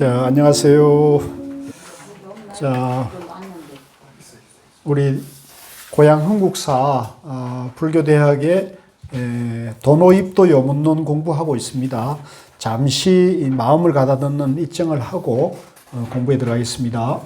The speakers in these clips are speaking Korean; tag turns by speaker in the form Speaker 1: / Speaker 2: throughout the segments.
Speaker 1: 자, 안녕하세요. 자, 우리 고향 흥국사 불교대학의 도노입도 요문론 공부하고 있습니다. 잠시 마음을 가다듬는 입정을 하고 공부에 들어가겠습니다.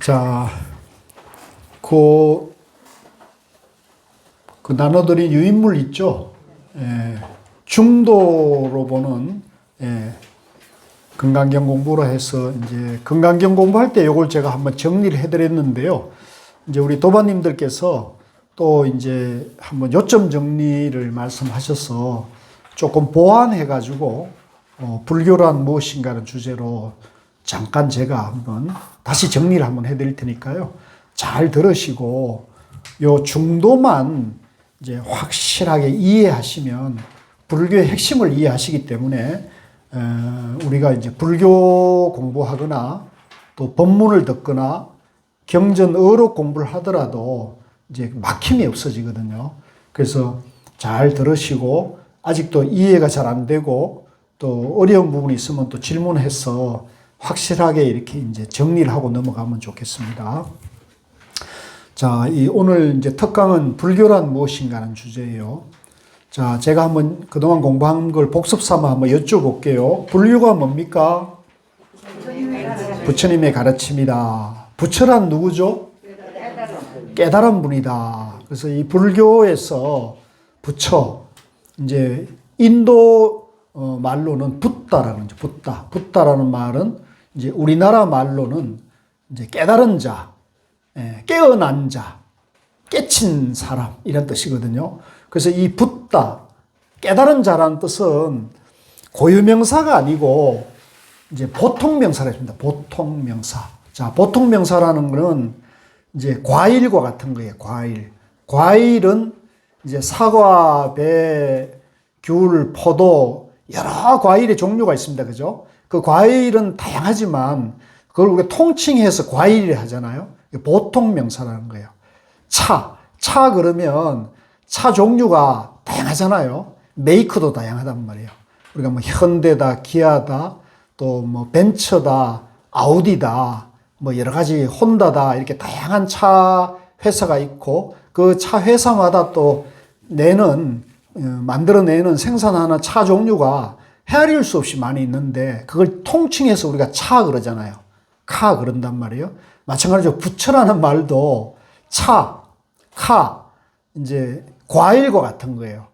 Speaker 1: 자, 그 나눠드린 유인물 있죠? 중도로 보는 금강경 공부로 해서 이제 금강경 공부할 때 요걸 제가 한번 정리를 해드렸는데요. 이제 우리 도반님들께서 또 이제 한번 요점 정리를 말씀하셔서 조금 보완해가지고 불교란 무엇인가라는 주제로 잠깐 제가 한번 다시 정리를 한번 해드릴 테니까요. 잘 들으시고 요 중도만 이제 확실하게 이해하시면 불교의 핵심을 이해하시기 때문에 우리가 이제 불교 공부하거나 또 법문을 듣거나 경전 어록 공부를 하더라도 이제 막힘이 없어지거든요. 그래서 잘 들으시고 아직도 이해가 잘 안 되고 또 어려운 부분이 있으면 또 질문해서 확실하게 이렇게 이제 정리를 하고 넘어가면 좋겠습니다. 자, 오늘 이제 특강은 불교란 무엇인가라는 주제예요. 자, 제가 한번 그동안 공부한 걸 복습 삼아 한번 여쭤볼게요. 불교가 뭡니까? 부처님의 가르침이다. 부처란 누구죠? 깨달은 분이다. 그래서 이 불교에서 부처, 이제 인도 말로는 붓다라는 거죠. 붓다. 붓다라는 말은 이제 우리나라 말로는 이제 깨달은 자, 깨어난 자, 깨친 사람 이런 뜻이거든요. 그래서 이 붓다, 깨달은 자라는 뜻은 고유명사가 아니고 이제 보통명사라 했습니다. 보통명사. 자, 보통명사라는 거는 이제 과일과 같은 거예요. 과일. 과일은 이제 사과, 배, 귤, 포도 여러 과일의 종류가 있습니다. 그죠? 그 과일은 다양하지만 그걸 우리가 통칭해서 과일이라 하잖아요. 보통 명사라는 거예요. 차 그러면 차 종류가 다양하잖아요. 메이커도 다양하단 말이에요. 우리가 뭐 현대다, 기아다, 또 뭐 벤처다, 아우디다, 뭐 여러 가지 혼다다 이렇게 다양한 차 회사가 있고 그 차 회사마다 또 만들어내는 생산하는 차 종류가 헤아릴 수 없이 많이 있는데 그걸 통칭해서 우리가 차 그러잖아요. 카 그런단 말이에요. 마찬가지로 부처라는 말도 이제 과일과 같은 거예요.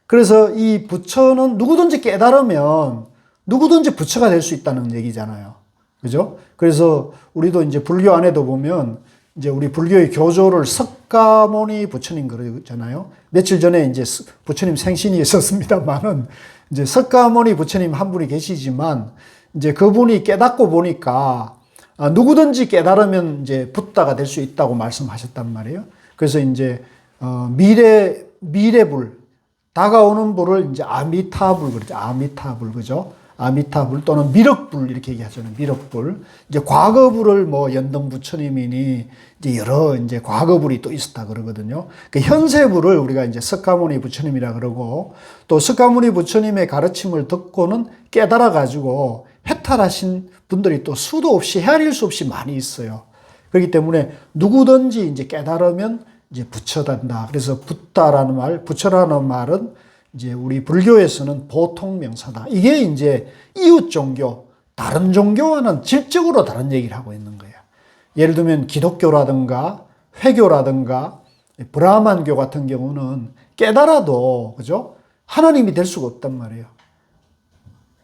Speaker 1: 그래서 이 부처는 누구든지 깨달으면 누구든지 부처가 될 수 있다는 얘기잖아요. 그죠? 그래서 우리도 이제 불교 안에도 보면 이제 우리 불교의 교조를 석가모니 부처님 그러잖아요. 며칠 전에 이제 부처님 생신이 있었습니다만은 이제 석가모니 부처님 한 분이 계시지만 이제 그분이 깨닫고 보니까 누구든지 깨달으면 이제 붓다가 될 수 있다고 말씀하셨단 말이에요. 그래서 이제 미래불 다가오는 불을 이제 아미타불 그러죠. 아미타불 그죠? 아미타불 또는 미륵불 이렇게 얘기하잖아요. 미륵불. 이제 과거불을 뭐 연등 부처님이니 이제 여러 이제 과거불이 또 있었다 그러거든요. 그 현세불을 우리가 이제 석가모니 부처님이라 그러고 또 석가모니 부처님의 가르침을 듣고는 깨달아 가지고 해탈하신 분들이 또 수도 없이 헤아릴 수 없이 많이 있어요. 그렇기 때문에 누구든지 이제 깨달으면 이제 부처된다. 그래서 붓다라는 말, 부처라는 말은 이제 우리 불교에서는 보통 명사다. 이게 이제 이웃 종교, 다른 종교와는 질적으로 다른 얘기를 하고 있는 거예요. 예를 들면 기독교라든가 회교라든가 브라만교 같은 경우는 깨달아도 그죠? 하나님이 될 수가 없단 말이에요.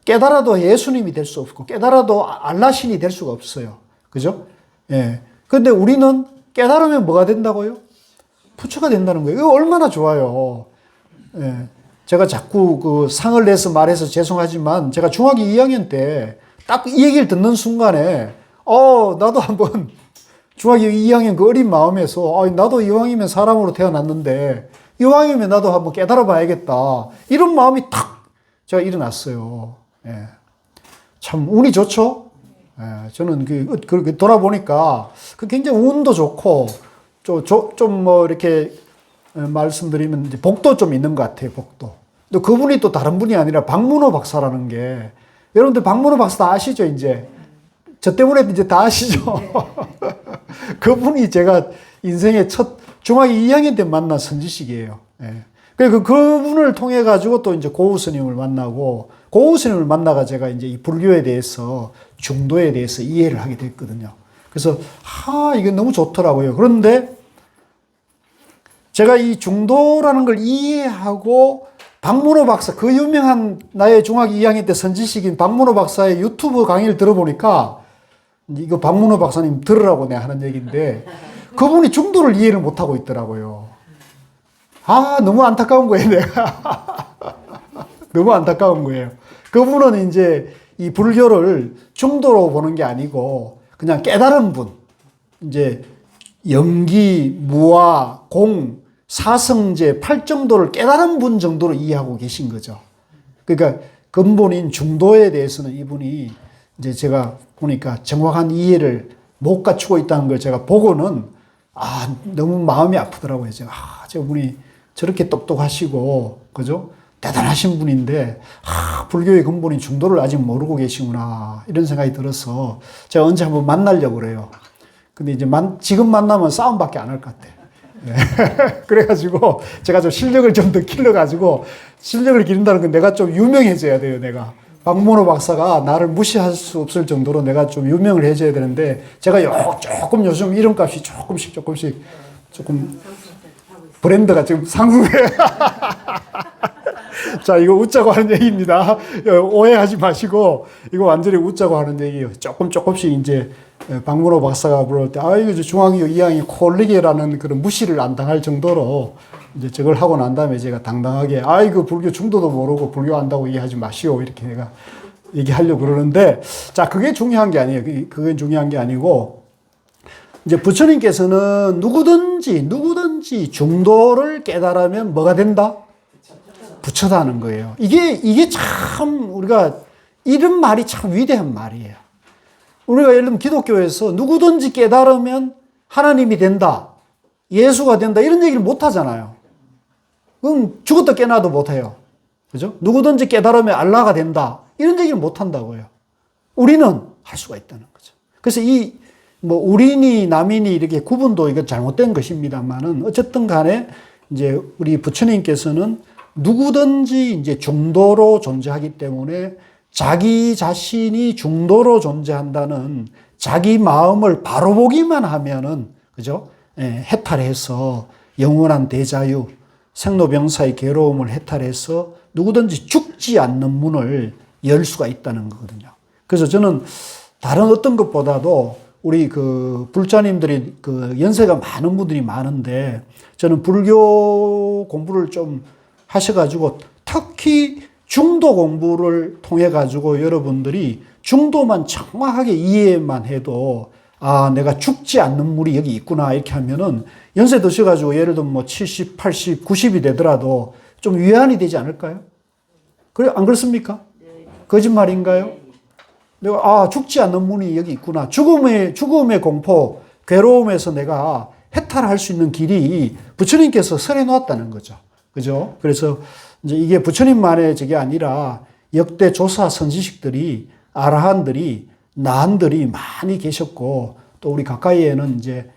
Speaker 1: 깨달아도 예수님이 될 수 없고, 깨달아도 알라신이 될 수가 없어요. 그죠? 예. 근데 우리는 깨달으면 뭐가 된다고요? 부처가 된다는 거예요. 이거 얼마나 좋아요. 예. 제가 자꾸 그 상을 내서 말해서 죄송하지만, 제가 중학교 2학년 때 딱 이 얘기를 듣는 순간에, 나도 한번 중학교 2학년 그 어린 마음에서, 나도 이왕이면 사람으로 태어났는데, 이왕이면 나도 한번 깨달아 봐야겠다. 이런 마음이 탁 제가 일어났어요. 예. 참 운이 좋죠? 예. 저는 그 돌아보니까 굉장히 운도 좋고, 좀 뭐 이렇게 말씀드리면 이제 복도 좀 있는 것 같아요, 복도. 또 그분이 또 다른 분이 아니라 박문호 박사라는 게, 여러분들 박문호 박사 다 아시죠, 이제? 저 때문에 이제 다 아시죠? 그분이 제가 인생의 첫 중학교 2학년 때 만난 선지식이에요. 예. 그분을 통해 가지고 또 이제 고우 스님을 만나고, 고우 스님을 만나가 제가 이제 이 불교에 대해서, 중도에 대해서 이해를 하게 됐거든요. 그래서, 이게 너무 좋더라고요. 그런데 제가 이 중도라는 걸 이해하고, 박문호 박사, 그 유명한 나의 중학교 2학년 때 선지식인 박문호 박사의 유튜브 강의를 들어보니까, 이거 박문호 박사님 들으라고 내가 하는 얘기인데, 그분이 중도를 이해를 못하고 있더라고요. 너무 안타까운 거예요, 내가. 너무 안타까운 거예요. 그분은 이제 이 불교를 중도로 보는 게 아니고, 그냥 깨달은 분, 이제 영기, 무아, 공, 사성제, 팔정도를 깨달은 분 정도로 이해하고 계신 거죠. 그러니까 근본인 중도에 대해서는 이분이 이제 제가 보니까 정확한 이해를 못 갖추고 있다는 걸 제가 보고는 너무 마음이 아프더라고요. 제가 저분이 저렇게 똑똑하시고, 그죠? 대단하신 분인데, 불교의 근본인 중도를 아직 모르고 계시구나. 이런 생각이 들어서 제가 언제 한번 만나려고 그래요. 근데 이제 지금 만나면 싸움밖에 안 할 것 같아요. 네. 그래가지고 제가 좀 실력을 좀 더 길러가지고, 실력을 기른다는 건 내가 좀 유명해져야 돼요, 내가. 박문호 박사가 나를 무시할 수 없을 정도로 내가 좀 유명을 해줘야 되는데, 제가 조금 요즘 이름값이 조금 브랜드가 지금 상승해. 자, 이거 웃자고 하는 얘기입니다. 오해하지 마시고, 이거 완전히 웃자고 하는 얘기예요. 조금씩 이제 박문호 박사가 부를 때, 이거 중학교 2학년 콜리게라는 그런 무시를 안 당할 정도로 이제 저걸 하고 난 다음에 제가 당당하게, 이거 불교 중도도 모르고 불교 안다고 얘기하지 마시오. 이렇게 내가 얘기하려고 그러는데, 자, 그게 중요한 게 아니에요. 그게 중요한 게 아니고, 이제 부처님께서는 누구든지 중도를 깨달으면 뭐가 된다? 부처다는 거예요. 이게 참 우리가, 이런 말이 참 위대한 말이에요. 우리가 예를 들면 기독교에서 누구든지 깨달으면 하나님이 된다, 예수가 된다, 이런 얘기를 못 하잖아요. 그럼 죽었다 깨나도 못 해요. 그죠? 누구든지 깨달으면 알라가 된다, 이런 얘기를 못 한다고요. 우리는 할 수가 있다는 거죠. 그래서 우리니 남이니 이렇게 구분도 이거 잘못된 것입니다만은, 어쨌든 간에 이제 우리 부처님께서는 누구든지 이제 중도로 존재하기 때문에, 자기 자신이 중도로 존재한다는 자기 마음을 바로 보기만 하면은, 그죠? 해탈해서 영원한 대자유, 생로병사의 괴로움을 해탈해서 누구든지 죽지 않는 문을 열 수가 있다는 거거든요. 그래서 저는 다른 어떤 것보다도 우리 그 불자님들이 그 연세가 많은 분들이 많은데, 저는 불교 공부를 좀 하셔가지고, 특히 중도 공부를 통해가지고 여러분들이 중도만 정확하게 이해만 해도, 내가 죽지 않는 물이 여기 있구나, 이렇게 하면은 연세 드셔가지고 예를 들면 뭐 70, 80, 90이 되더라도 좀 위안이 되지 않을까요? 그래, 안 그렇습니까? 거짓말인가요? 내가, 죽지 않는 문이 여기 있구나. 죽음의 공포, 괴로움에서 내가 해탈할 수 있는 길이 부처님께서 설해 놓았다는 거죠. 그죠? 그래서 이제 이게 부처님만의 저게 아니라 역대 조사 선지식들이, 아라한들이, 나한들이 많이 계셨고, 또 우리 가까이에는 이제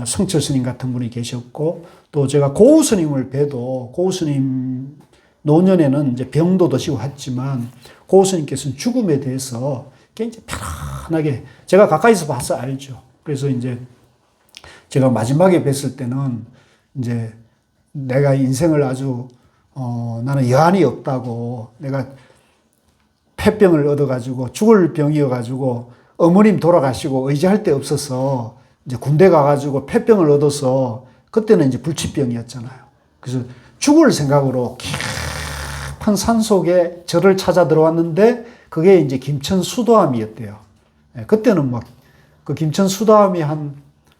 Speaker 1: 성철 스님 같은 분이 계셨고, 또 제가 고우 스님을 뵈도, 고우 스님 노년에는 이제 병도 드시고 했지만, 고우 스님께서는 죽음에 대해서 굉장히 편안하게, 제가 가까이서 봐서 알죠. 그래서 이제 제가 마지막에 뵀을 때는 이제 내가 인생을 아주 나는 여한이 없다고, 내가 폐병을 얻어가지고 죽을 병이어가지고 어머님 돌아가시고 의지할 데 없어서 이제 군대 가가지고 폐병을 얻어서 그때는 이제 불치병이었잖아요. 그래서 죽을 생각으로 깊은 산 속에 절을 찾아 들어왔는데 그게 이제 김천 수도암이었대요. 그때는 막 그 김천 수도암이 한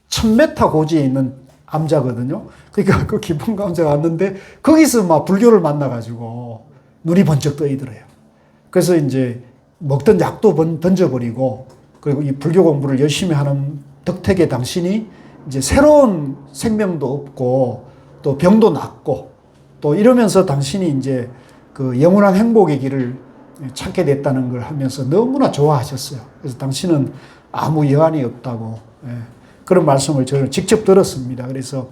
Speaker 1: 1000m 고지에 있는 암자거든요. 그러니까 그 깊은 감자에 왔는데 거기서 막 불교를 만나가지고 눈이 번쩍 떠이더래요. 그래서 이제 먹던 약도 던져버리고 그리고 이 불교 공부를 열심히 하는 덕택에 당신이 이제 새로운 생명도 없고 또 병도 낫고 또 이러면서 당신이 이제 그 영원한 행복의 길을 찾게 됐다는 걸 하면서 너무나 좋아하셨어요. 그래서 당신은 아무 여한이 없다고 그런 말씀을 저는 직접 들었습니다. 그래서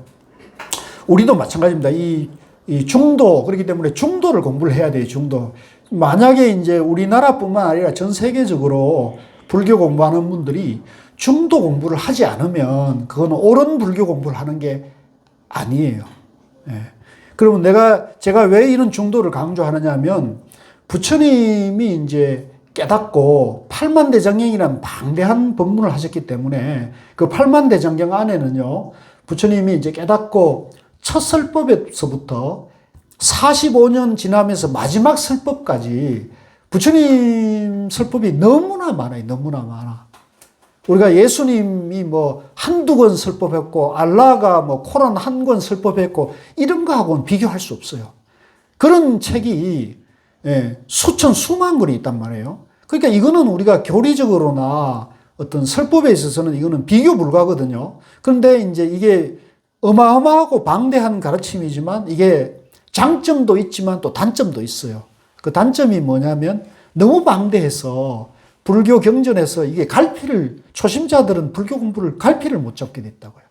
Speaker 1: 우리도 마찬가지입니다. 이 중도, 그렇기 때문에 중도를 공부를 해야 돼요, 중도. 만약에 이제 우리나라뿐만 아니라 전 세계적으로 불교 공부하는 분들이 중도 공부를 하지 않으면 그건 옳은 불교 공부를 하는 게 아니에요. 그러면 제가 왜 이런 중도를 강조하느냐 하면 부처님이 이제 깨닫고 팔만대장경이라는 방대한 법문을 하셨기 때문에 그 팔만대장경 안에는요, 부처님이 이제 깨닫고 첫 설법에서부터 45년 지나면서 마지막 설법까지 부처님 설법이 너무나 많아요. 너무나 많아. 우리가 예수님이 뭐 한두 권 설법했고 알라가 뭐 코란 1권 설법했고 이런 거하고는 비교할 수 없어요. 그런 책이 수천 수만 권이 있단 말이에요. 그러니까 이거는 우리가 교리적으로나 어떤 설법에 있어서는 이거는 비교 불가거든요. 그런데 이제 이게 어마어마하고 방대한 가르침이지만 이게 장점도 있지만 또 단점도 있어요. 그 단점이 뭐냐면 너무 방대해서 불교 경전에서 이게 초심자들은 불교 공부를 갈피를 못 잡게 됐다고요.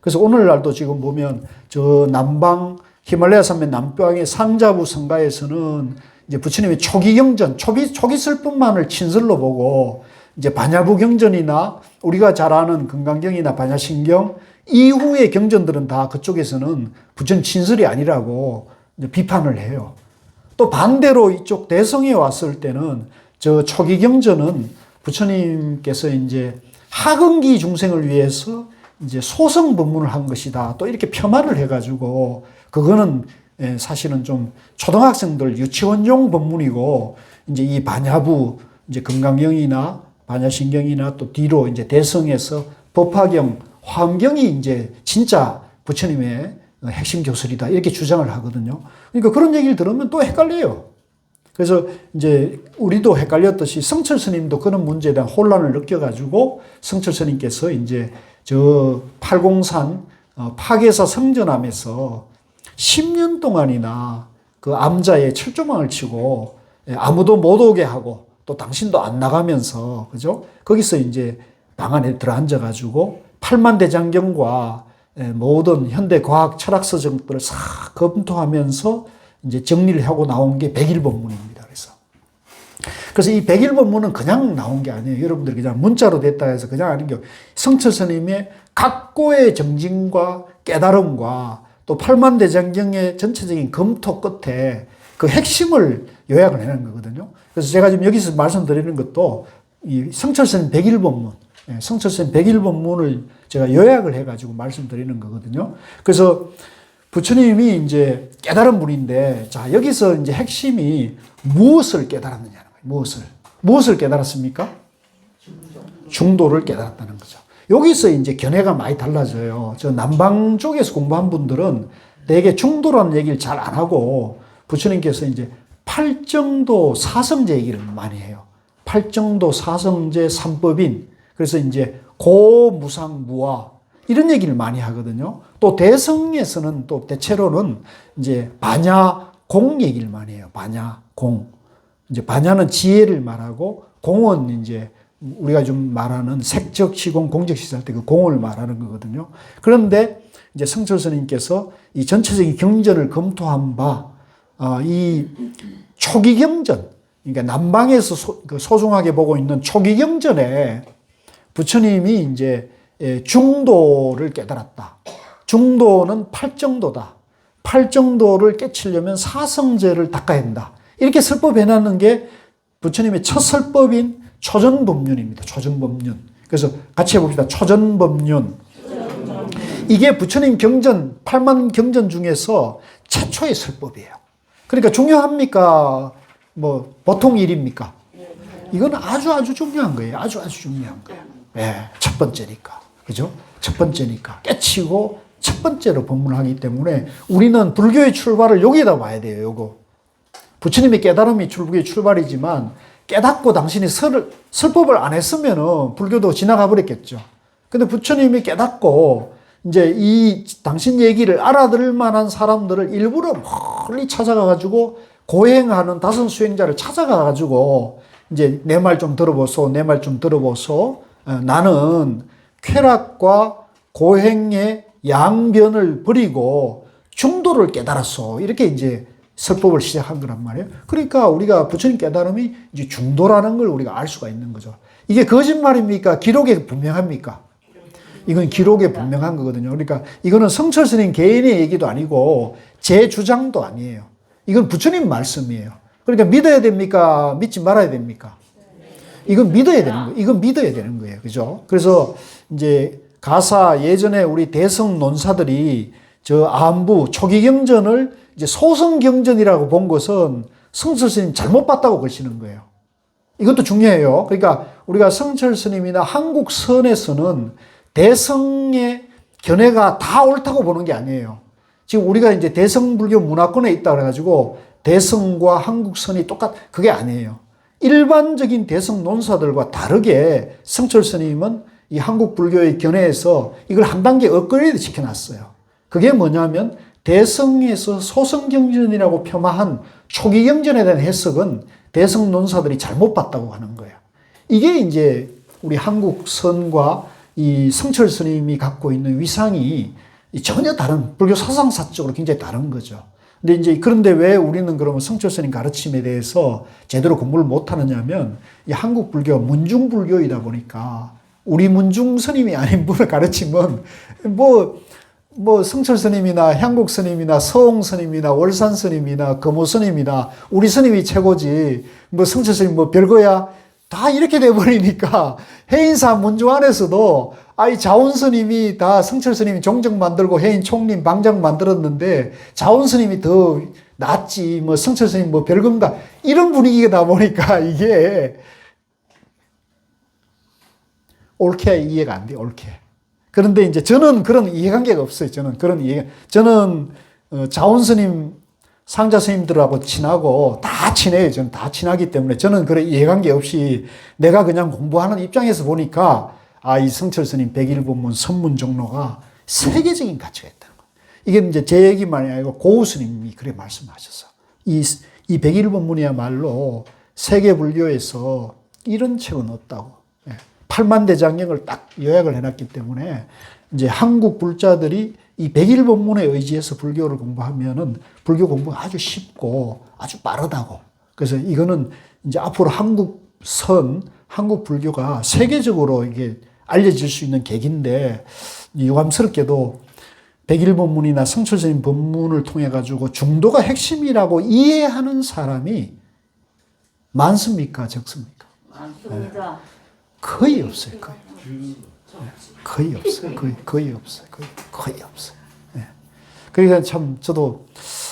Speaker 1: 그래서 오늘날도 지금 보면 저 남방, 히말라야 산맥 남방의 상자부 성가에서는 이제 부처님의 초기 경전, 초기 설법만을 친설로 보고 이제 반야부 경전이나 우리가 잘 아는 금강경이나 반야신경 이후의 경전들은 다 그쪽에서는 부처님 친설이 아니라고 비판을 해요. 또 반대로 이쪽 대성에 왔을 때는 저 초기 경전은 부처님께서 이제 하근기 중생을 위해서 이제 소성 법문을 한 것이다. 또 이렇게 폄하를 해가지고 그거는 사실은 좀 초등학생들 유치원용 법문이고 이제 이 반야부 이제 금강경이나 반야신경이나 또 뒤로 이제 대성에서 법화경, 화엄경이 이제 진짜 부처님의 핵심 교설이다 이렇게 주장을 하거든요. 그러니까 그런 얘기를 들으면 또 헷갈려요. 그래서 이제 우리도 헷갈렸듯이 성철 스님도 그런 문제에 대한 혼란을 느껴가지고 성철 스님께서 이제 저 팔공산 파괴사 성전함에서 10년 동안이나 그 암자에 철조망을 치고 아무도 못 오게 하고 또 당신도 안 나가면서 그죠? 거기서 이제 방 안에 들어앉아가지고 팔만대장경과 모든 현대 과학 철학 서적들을 싹 검토하면서 이제 정리를 하고 나온 게 백일법문입니다. 그래서 이 백일법문은 그냥 나온 게 아니에요. 여러분들이 그냥 문자로 됐다 해서 그냥 하는 게 성철 스님의 각고의 정진과 깨달음과 또 팔만대장경의 전체적인 검토 끝에 그 핵심을 요약을 해낸 거거든요. 그래서 제가 지금 여기서 말씀드리는 것도 이 성철 스님 백일법문, 성철 스님 백일법문을 제가 요약을 해가지고 말씀드리는 거거든요. 그래서 부처님이 이제 깨달은 분인데, 자, 여기서 이제 핵심이 무엇을 깨달았느냐는 거예요. 무엇을 깨달았습니까? 중도를 깨달았다는 거죠. 여기서 이제 견해가 많이 달라져요. 저 남방 쪽에서 공부한 분들은 대개 중도라는 얘기를 잘 안 하고 부처님께서 이제 팔정도 사성제 얘기를 많이 해요. 팔정도 사성제 삼법인. 그래서 이제 고무상무화 이런 얘기를 많이 하거든요. 또 대성에서는 또 대체로는 이제 반야공 얘기를 많이 해요. 반야공. 이제 반야는 지혜를 말하고 공은 이제 우리가 좀 말하는 색적 시공, 공적 시할 때 그 공을 말하는 거거든요. 그런데 이제 성철 스님께서 이 전체적인 경전을 검토한 바, 이 초기 경전, 그러니까 남방에서 소중하게 보고 있는 초기 경전에 부처님이 이제 중도를 깨달았다. 중도는 팔정도다. 팔정도를 깨치려면 사성제를 닦아야 한다. 이렇게 설법해 놨는 게 부처님의 첫 설법인 초전법륜입니다. 초전법륜. 그래서 같이 해봅시다. 초전법륜. 이게 부처님 경전, 8만 경전 중에서 최초의 설법이에요. 그러니까 중요합니까? 뭐 보통 일입니까? 이건 아주 중요한 거예요. 아주 중요한 거예요. 네, 첫 번째니까. 그죠? 첫 번째니까. 깨치고 첫 번째로 법문하기 때문에 우리는 불교의 출발을 여기에다 봐야 돼요. 요거. 부처님의 깨달음이 불교의 출발이지만 깨닫고 당신이 설법을 안 했으면은 불교도 지나가 버렸겠죠. 근데 부처님이 깨닫고 이제 이 당신 얘기를 알아들을 만한 사람들을 일부러 멀리 찾아가가지고 고행하는 다섯 수행자를 찾아가가지고 이제 내 말 좀 들어보소, 내 말 좀 들어보소. 나는 쾌락과 고행의 양변을 버리고 중도를 깨달았소. 이렇게 이제 설법을 시작한 거란 말이에요. 그러니까 우리가 부처님 깨달음이 이제 중도라는 걸 우리가 알 수가 있는 거죠. 이게 거짓말입니까? 기록에 분명합니까? 이건 기록에 분명한 거거든요. 그러니까 이거는 성철 스님 개인의 얘기도 아니고 제 주장도 아니에요. 이건 부처님 말씀이에요. 그러니까 믿어야 됩니까? 믿지 말아야 됩니까? 이건 믿어야 되는 거예요. 이건 믿어야 되는 거예요. 그죠? 그래서 이제 가사 예전에 우리 대성 논사들이 저 안부 초기경전을 이제 소성경전이라고 본 것은 성철 스님 잘못 봤다고 그러시는 거예요. 이것도 중요해요. 그러니까 우리가 성철 스님이나 한국 선에서는 대성의 견해가 다 옳다고 보는 게 아니에요. 지금 우리가 이제 대성불교 문화권에 있다 그래가지고 대성과 한국선이 그게 아니에요. 일반적인 대성 논사들과 다르게 성철 스님은 이 한국 불교의 견해에서 이걸 한 단계 업그레이드 시켜놨어요. 그게 뭐냐면 대성에서 소성경전이라고 폄하한 초기경전에 대한 해석은 대성 논사들이 잘못 봤다고 하는 거예요. 이게 이제 우리 한국선과 이 성철 스님이 갖고 있는 위상이 전혀 다른, 불교 사상사적으로 굉장히 다른 거죠. 근데 이제 그런데 왜 우리는 그러면 성철 스님 가르침에 대해서 제대로 공부를 못 하느냐면 이 한국 불교가 문중 불교이다 보니까 우리 문중 스님이 아닌 분의 가르침은 뭐 성철 스님이나 향국 스님이나 서홍 스님이나 월산 스님이나 금호 스님이나 우리 스님이 최고지 뭐 성철 스님 뭐 별거야 다 이렇게 돼버리니까 해인사 문중 안에서도 이 자원 스님이 다 성철 스님이 종정 만들고 해인 총림 방장 만들었는데 자원 스님이 더 낫지 뭐 성철 스님 뭐 별건가 이런 분위기가 보니까 이게 옳게 이해가 안 돼. 옳게. 그런데 이제 저는 그런 이해관계가 없어요. 저는 자원 스님 상자 스님들하고 친하고 다 친해요. 저는 다 친하기 때문에 저는 그런 이해관계 없이 내가 그냥 공부하는 입장에서 보니까 이 성철 스님 백일본문 선문 종로가 세계적인 가치가 있다는 거예요. 이게 이제 제 얘기만이 아니고 고우 스님이 그래 말씀하셨어. 이 백일본문이야말로 세계 불교에서 이런 책은 없다고. 8만 대장경을 딱 요약을 해놨기 때문에 이제 한국 불자들이 이 백일본문에 의지해서 불교를 공부하면은 불교 공부가 아주 쉽고 아주 빠르다고. 그래서 이거는 이제 앞으로 한국 불교가 세계적으로 이게 알려질 수 있는 계기인데 유감스럽게도 백일본문이나 성철 스님 법문을 통해 가지고 중도가 핵심이라고 이해하는 사람이 많습니까? 적습니까?
Speaker 2: 많습니다.
Speaker 1: 거의 없어요. 거의 없어요. 거의 없어요. 거의 없어요. 그러니까 참 저도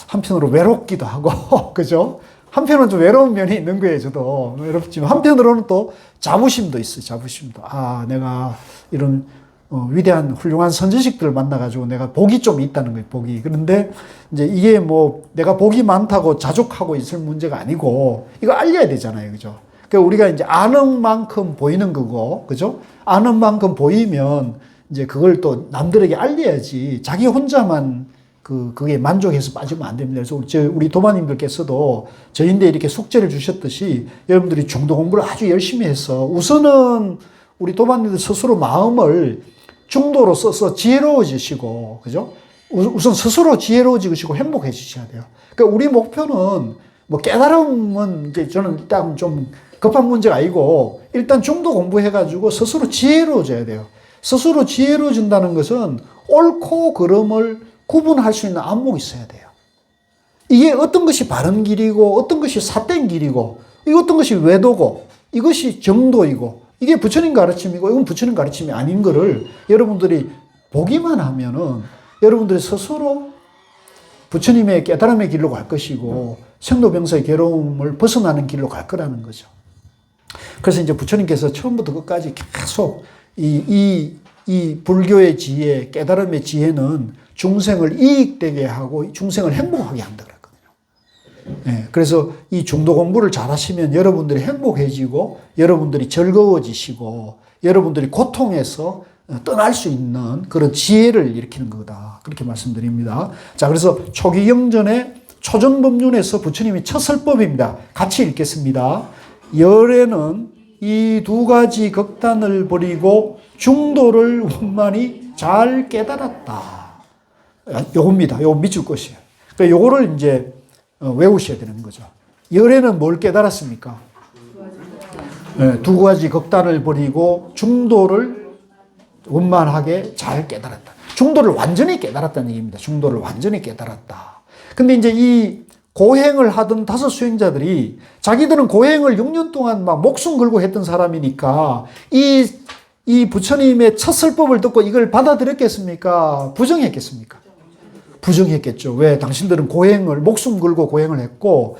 Speaker 1: 한편으로 외롭기도 하고 그죠? 한편으로는 좀 외로운 면이 있는 거예요. 저도 외롭지만 한편으로는 또 자부심도 있어요. 자부심도. 내가 이런 위대한 훌륭한 선지식들을 만나가지고 내가 복이 좀 있다는 거예요. 복이. 그런데 이제 이게 뭐 내가 복이 많다고 자족하고 있을 문제가 아니고 이거 알려야 되잖아요. 그죠? 그러니까 우리가 이제 아는 만큼 보이는 거고, 그죠? 아는 만큼 보이면 이제 그걸 또 남들에게 알려야지 자기 혼자만 그게 만족해서 빠지면 안 됩니다. 그래서 우리 도마님들께서도 저희인데 이렇게 숙제를 주셨듯이 여러분들이 중도 공부를 아주 열심히 해서 우선은 우리 도마님들 스스로 마음을 중도로 써서 지혜로워지시고, 그죠? 우선 스스로 지혜로워지시고 행복해지셔야 돼요. 그러니까 우리 목표는 뭐 깨달음은 이제 저는 일단 좀 급한 문제가 아니고 일단 중도 공부해가지고 스스로 지혜로워져야 돼요. 스스로 지혜로워진다는 것은 옳고 그름을 구분할 수 있는 안목이 있어야 돼요. 이게 어떤 것이 바른 길이고 어떤 것이 삿된 길이고 이 어떤 것이 외도고 이것이 정도이고 이게 부처님 가르침이고 이건 부처님 가르침이 아닌 거를 여러분들이 보기만 하면은 여러분들이 스스로 부처님의 깨달음의 길로 갈 것이고 생로병사의 괴로움을 벗어나는 길로 갈 거라는 거죠. 그래서 이제 부처님께서 처음부터 끝까지 계속 이 불교의 지혜, 깨달음의 지혜는 중생을 이익되게 하고 중생을 행복하게 한다 그랬거든요. 네, 그래서 이 중도 공부를 잘 하시면 여러분들이 행복해지고 여러분들이 즐거워지시고 여러분들이 고통에서 떠날 수 있는 그런 지혜를 일으키는 거다. 그렇게 말씀드립니다. 자, 그래서 초기 영전의 초정법륜에서 부처님이 첫 설법입니다. 같이 읽겠습니다. 열에는 이 두 가지 극단을 버리고 중도를 원만히 잘 깨달았다. 요겁니다. 요거 믿을 것이에요. 그러니까 요거를 이제 외우셔야 되는 거죠. 열에는 뭘 깨달았습니까? 네, 두 가지 극단을 버리고 중도를 원만하게 잘 깨달았다. 중도를 완전히 깨달았다는 얘기입니다. 중도를 완전히 깨달았다. 근데 이제 이 고행을 하던 다섯 수행자들이 자기들은 고행을 6년 동안 막 목숨 걸고 했던 사람이니까 이 부처님의 첫 설법을 듣고 이걸 받아들였겠습니까? 부정했겠습니까? 부정했겠죠. 왜? 당신들은 고행을 목숨 걸고 고행을 했고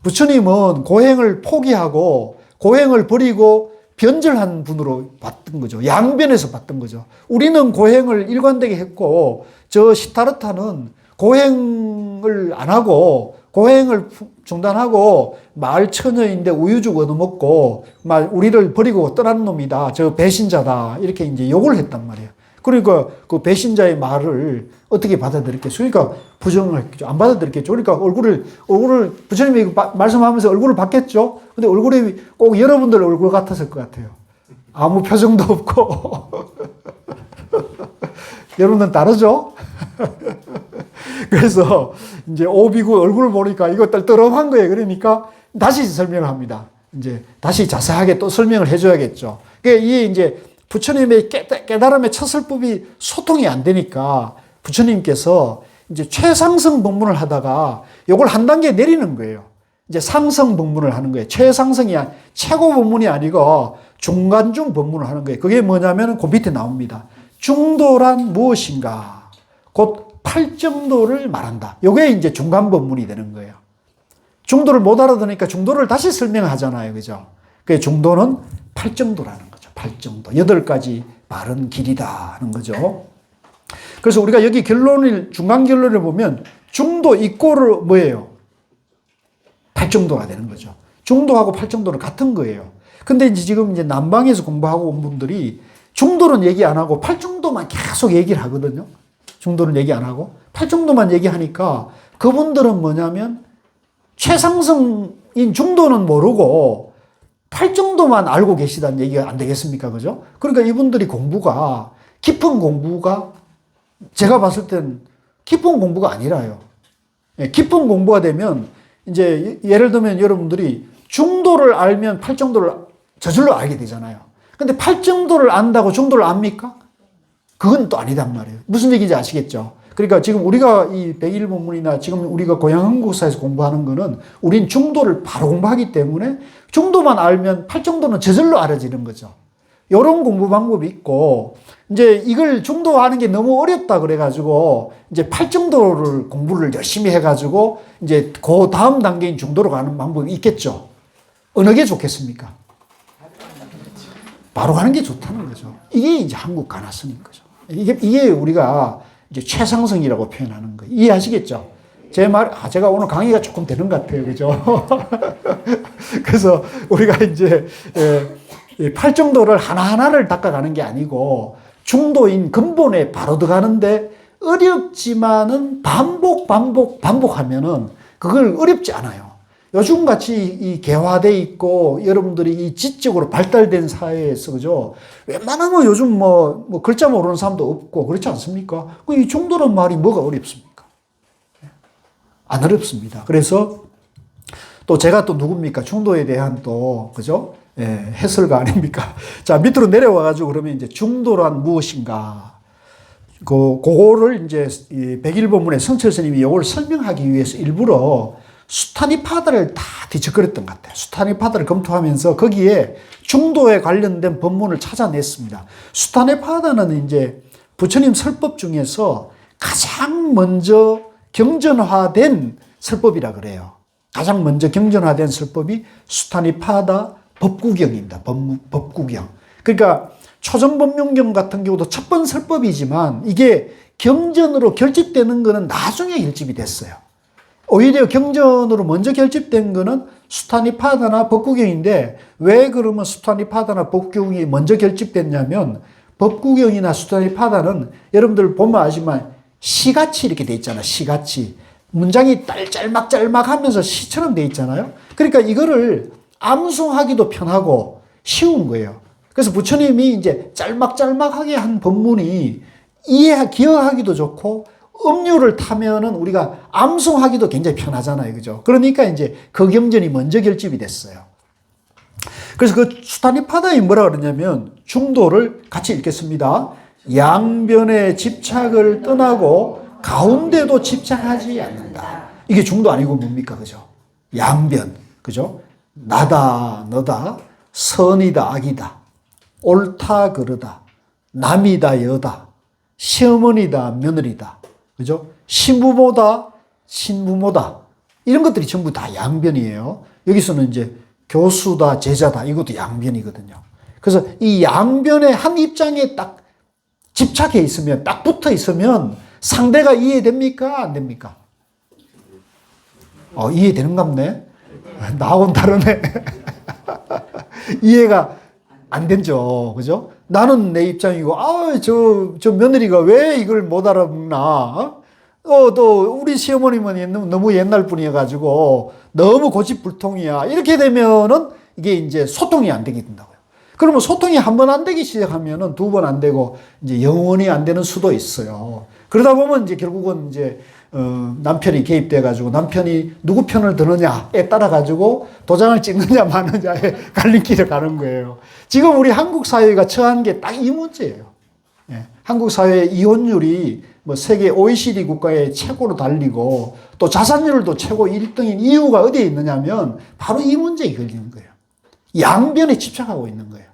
Speaker 1: 부처님은 고행을 포기하고 고행을 버리고 변절한 분으로 봤던 거죠. 양변에서 봤던 거죠. 우리는 고행을 일관되게 했고 저 시타르타는 고행을 안 하고 고행을 중단하고 마을 처녀인데 우유죽 얻어먹고 우리를 버리고 떠난 놈이다. 저 배신자다. 이렇게 이제 욕을 했단 말이에요. 그러니까 그 배신자의 말을 어떻게 받아들였겠어요? 그러니까 부정을 했겠죠. 안 받아들였겠죠. 그러니까 얼굴을 부처님이 말씀하면서 얼굴을 봤겠죠. 근데 얼굴이 꼭 여러분들 얼굴 같았을 것 같아요. 아무 표정도 없고. 여러분들은 다르죠? 그래서 이제 오비구 얼굴을 보니까 이거 떨떠름한 거예요. 그러니까 다시 설명을 합니다. 이제 다시 자세하게 또 설명을 해줘야겠죠. 그러니까 이게 이제 부처님의 깨달음의 첫 설법이 소통이 안 되니까 부처님께서 이제 최상승 법문을 하다가 이걸 한 단계 내리는 거예요. 이제 상승 법문을 하는 거예요. 최상승이 최고 법문이 아니고 중간중 법문을 하는 거예요. 그게 뭐냐면 그 밑에 나옵니다. 중도란 무엇인가? 곧 팔정도를 말한다. 이게 이제 중간 법문이 되는 거예요. 중도를 못 알아듣으니까 중도를 다시 설명하잖아요. 그죠? 그 중도는 팔정도라는 거죠. 팔정도. 8가지 바른 길이다 하는 거죠. 그래서 우리가 여기 중간 결론을 보면 중도 이꼬를 뭐예요? 팔정도가 되는 거죠. 중도하고 팔정도는 같은 거예요. 근데 지금 이제 남방에서 공부하고 온 분들이 중도는 얘기 안 하고 팔정도만 계속 얘기를 하거든요. 중도는 얘기 안 하고 팔정도만 얘기하니까 그분들은 뭐냐면 최상승인 중도는 모르고 팔정도만 알고 계시다는 얘기가 안 되겠습니까? 그죠? 그러니까 이분들이 공부가 깊은 공부가 제가 봤을 땐 깊은 공부가 아니라요. 깊은 공부가 되면 이제 예를 들면 여러분들이 중도를 알면 팔정도를 저절로 알게 되잖아요. 근데 팔정도를 안다고 중도를 압니까? 그건 또 아니단 말이에요. 무슨 얘기인지 아시겠죠? 그러니까 지금 우리가 이 101법문이나 지금 우리가 고향 한국사에서 공부하는 거는 우린 중도를 바로 공부하기 때문에 중도만 알면 팔정도는 저절로 알아지는 거죠. 이런 공부 방법이 있고, 이제 이걸 중도하는 게 너무 어렵다 그래가지고, 이제 팔정도를 공부를 열심히 해가지고, 이제 그 다음 단계인 중도로 가는 방법이 있겠죠. 어느 게 좋겠습니까? 바로 가는 게 좋다는 거죠. 이게 이제 한국 가나성인 거죠. 이게 우리가 이제 최상승이라고 표현하는 거예요. 이해하시겠죠? 제 말, 제가 오늘 강의가 조금 되는 것 같아요. 그죠? 그래서 우리가 이제, 팔정도를 하나하나를 닦아가는 게 아니고, 중도인 근본에 바로 들어가는데, 어렵지만은 반복하면은 그걸 어렵지 않아요. 요즘같이 이 개화돼 있고 여러분들이 이 지적으로 발달된 사회에서 그죠? 웬만하면 요즘 뭐 글자 모르는 사람도 없고 그렇지 않습니까? 이 중도란 말이 뭐가 어렵습니까? 안 어렵습니다. 그래서 또 제가 또 누굽니까? 중도에 대한 또 그죠? 해설가 아닙니까? 자, 밑으로 내려와가지고 그러면 이제 중도란 무엇인가? 그거를 이제 이 101법문의 성철 스님이 이걸 설명하기 위해서 일부러 수타니파다를 다 뒤척거렸던 것 같아요. 수타니파다를 검토하면서 거기에 중도에 관련된 법문을 찾아냈습니다. 수타니파다는 이제 부처님 설법 중에서 가장 먼저 경전화된 설법이라 그래요. 가장 먼저 경전화된 설법이 수타니파다 법구경입니다. 법구경. 그러니까 초정법문경 같은 경우도 첫 번 설법이지만 이게 경전으로 결집되는 거는 나중에 결집이 됐어요. 오히려 경전으로 먼저 결집된 거는 수타니파다나 법구경인데 왜 그러면 수타니파다나 법구경이 먼저 결집됐냐면 법구경이나 수타니파다는 여러분들 보면 아시지만 시같이 이렇게 돼 있잖아요. 시같이. 문장이 짤막짤막 하면서 시처럼 돼 있잖아요. 그러니까 이거를 암송하기도 편하고 쉬운 거예요. 그래서 부처님이 이제 짤막짤막하게 한 법문이 기억하기도 좋고 음료를 타면은 우리가 암송하기도 굉장히 편하잖아요. 그죠? 그러니까 이제 그 경전이 먼저 결집이 됐어요. 그래서 그 수타니파다에 뭐라 그러냐면 중도를 같이 읽겠습니다. 양변의 집착을 떠나고 가운데도 집착하지 않는다. 이게 중도 아니고 뭡니까? 그죠? 양변. 그죠? 나다, 너다, 선이다, 악이다, 옳다, 그르다, 남이다, 여다, 시어머니다, 며느리다. 그죠? 신부모다, 신부모다. 이런 것들이 전부 다 양변이에요. 여기서는 이제 교수다, 제자다. 이것도 양변이거든요. 그래서 이 양변의 한 입장에 딱 집착해 있으면, 딱 붙어 있으면 상대가 이해됩니까? 안 됩니까? 이해되는갑네? 나하고는 다르네. 이해가 안 되죠. 그죠? 나는 내 입장이고, 저 며느리가 왜 이걸 못 알아듣나? 또, 우리 시어머님은 너무 옛날 분이어가지고, 너무 고집불통이야. 이렇게 되면은, 이게 이제 소통이 안 되게 된다고요. 그러면 소통이 한 번 안 되기 시작하면은 두 번 안 되고, 이제 영원히 안 되는 수도 있어요. 그러다 보면 이제 결국은 이제, 남편이 개입돼가지고 남편이 누구 편을 드느냐에 따라가지고 도장을 찍느냐 마느냐에 갈림길을 가는 거예요. 지금 우리 한국 사회가 처한 게 딱 이 문제예요. 예. 한국 사회의 이혼율이 뭐 세계 OECD 국가의 최고로 달리고 또 자살률도 최고 1등인 이유가 어디에 있느냐면 바로 이 문제에 걸리는 거예요. 양변에 집착하고 있는 거예요.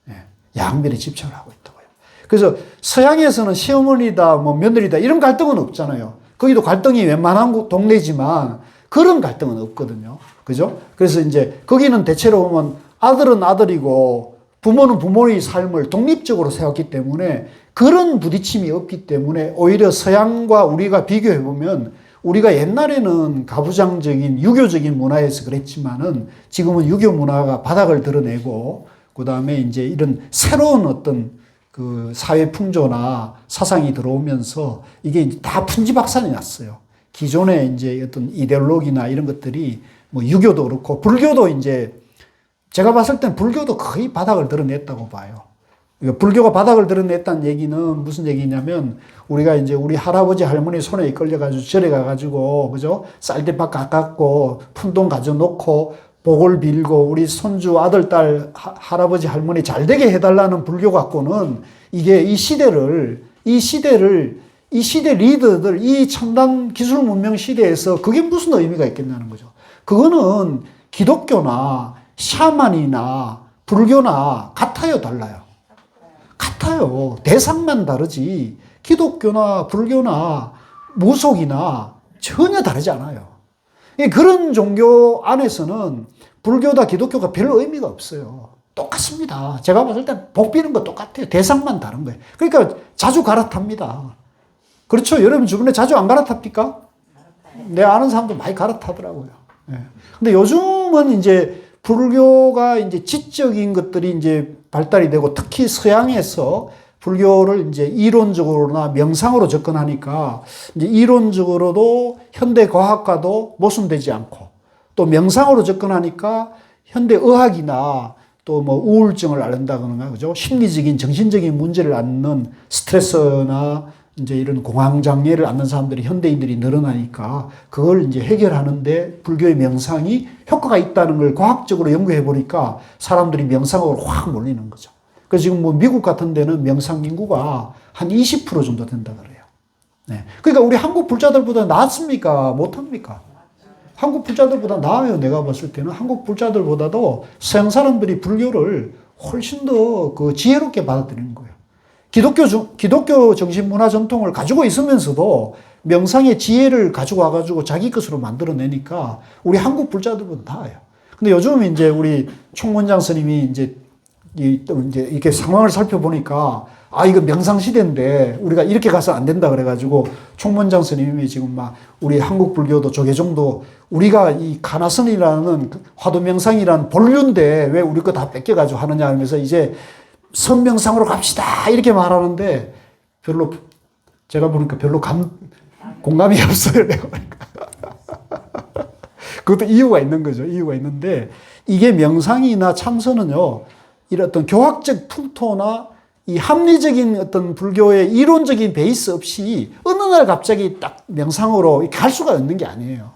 Speaker 1: 예. 양변에 집착을 하고 있다고요. 그래서 서양에서는 시어머니다, 뭐 며느리다 이런 갈등은 없잖아요. 거기도 갈등이 웬만한 동네지만 그런 갈등은 없거든요. 그죠? 그래서 이제 거기는 대체로 보면 아들은 아들이고 부모는 부모의 삶을 독립적으로 세웠기 때문에 그런 부딪힘이 없기 때문에 오히려 서양과 우리가 비교해 보면 우리가 옛날에는 가부장적인 유교적인 문화에서 그랬지만은 지금은 유교 문화가 바닥을 드러내고 그 다음에 이제 이런 새로운 어떤 그 사회 풍조나 사상이 들어오면서 이게 이제 다 풍지박산이 났어요. 기존의 이제 어떤 이데올로기나 이런 것들이 뭐 유교도 그렇고 불교도 이제 제가 봤을 땐 불교도 거의 바닥을 드러냈다고 봐요. 불교가 바닥을 드러냈다는 얘기는 무슨 얘기냐면 우리가 이제 우리 할아버지 할머니 손에 이끌려가지고 절에 가가지고 그죠? 쌀대박 가깝고 푼돈 가져놓고 복을 빌고 우리 손주 아들 딸 할아버지 할머니 잘 되게 해달라는 불교 갖고는 이게 이 시대 리더들 이 첨단 기술 문명 시대에서 그게 무슨 의미가 있겠냐는 거죠. 그거는 기독교나 샤만이나 불교나 같아요, 달라요? 같아요. 대상만 다르지 기독교나 불교나 무속이나 전혀 다르지 않아요. 그런 종교 안에서는 불교다 기독교가 별 의미가 없어요. 똑같습니다. 제가 봤을 때 복 비는 거 똑같아요. 대상만 다른 거예요. 그러니까 자주 갈아탑니다. 그렇죠? 여러분 주변에 자주 안 갈아탑니까? 내 아는 사람도 많이 갈아타더라고요. 예. 근데 요즘은 이제 불교가 이제 지적인 것들이 이제 발달이 되고 특히 서양에서 불교를 이제 이론적으로나 명상으로 접근하니까 이제 이론적으로도 현대 과학과도 모순되지 않고 또 명상으로 접근하니까 현대 의학이나 또 뭐 우울증을 앓는다거나 그죠? 심리적인 정신적인 문제를 앓는 스트레스나 이제 이런 공황 장애를 앓는 사람들이 현대인들이 늘어나니까 그걸 이제 해결하는데 불교의 명상이 효과가 있다는 걸 과학적으로 연구해 보니까 사람들이 명상으로 확 몰리는 거죠. 그래서 지금 뭐 미국 같은 데는 명상 인구가 한 20% 정도 된다 그래요. 네. 그러니까 우리 한국 불자들보다 낫습니까? 못합니까? 한국 불자들보다 나아요. 내가 봤을 때는 한국 불자들보다도 서양 사람들이 불교를 훨씬 더 그 지혜롭게 받아들이는 거예요. 기독교 정신 문화 전통을 가지고 있으면서도 명상의 지혜를 가지고 와가지고 자기 것으로 만들어내니까 우리 한국 불자들보다 나아요. 근데 요즘 이제 우리 총무장 스님이 이제 이렇게 상황을 살펴보니까 이거 명상 시대인데 우리가 이렇게 가서 안 된다 그래가지고 총무장 스님이 지금 막 우리 한국 불교도 조계종도 우리가 이 가나선이라는 화두 명상이라는 본류인데 왜 우리 거 다 뺏겨가지고 하느냐 하면서 이제 선명상으로 갑시다 이렇게 말하는데 별로 제가 보니까 별로 공감이 없어요. 내가 보니까. 그것도 이유가 있는 거죠. 이유가 있는데 이게 명상이나 참선은요 이런 어떤 교학적 풍토나 이 합리적인 어떤 불교의 이론적인 베이스 없이 어느 날 갑자기 딱 명상으로 갈 수가 없는 게 아니에요.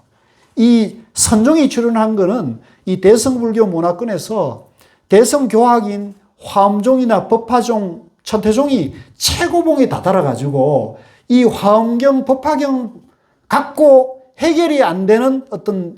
Speaker 1: 이 선종이 출연한 거는 이 대성불교 문화권에서 대성교학인 화엄종이나 법화종, 천태종이 최고봉에 다다라가지고 이 화엄경, 법화경 갖고 해결이 안 되는 어떤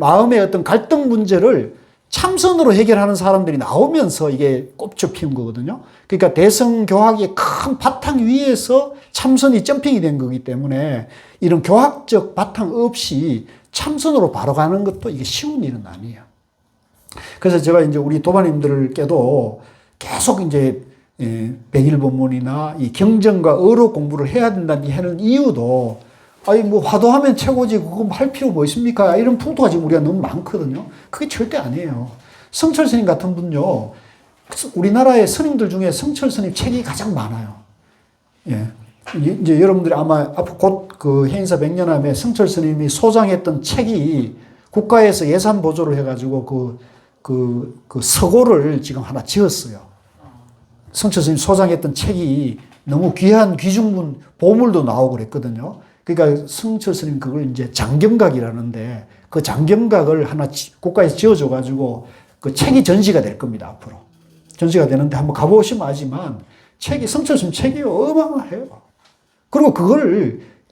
Speaker 1: 마음의 어떤 갈등 문제를 참선으로 해결하는 사람들이 나오면서 이게 꽃을 피운 거거든요. 그러니까 대성교학의 큰 바탕 위에서 참선이 점핑이 된 거기 때문에 이런 교학적 바탕 없이 참선으로 바로 가는 것도 이게 쉬운 일은 아니에요. 그래서 제가 이제 우리 도반님들께도 계속 이제 백일본문이나 이 경전과 어록 공부를 해야 된다는 하는 이유도 뭐 화도하면 최고지 그거 할 필요 뭐 있습니까? 이런 풍토가 지금 우리가 너무 많거든요. 그게 절대 아니에요. 성철 스님 같은 분요. 우리나라의 스님들 중에 성철 스님 책이 가장 많아요. 예. 이제 여러분들이 아마 곧 그 해인사 100년함에 성철 스님이 소장했던 책이 국가에서 예산 보조를 해가지고 그 서고를 지금 하나 지었어요. 성철 스님 소장했던 책이 너무 귀한 귀중문 보물도 나오고 그랬거든요. 그러니까 성철 스님 그걸 이제 장경각이라는데 그 장경각을 하나 국가에서 지어줘가지고 그 책이 전시가 될 겁니다, 앞으로. 전시가 되는데 한번 가보시면 알지만 성철 스님 책이 어마어마해요. 그리고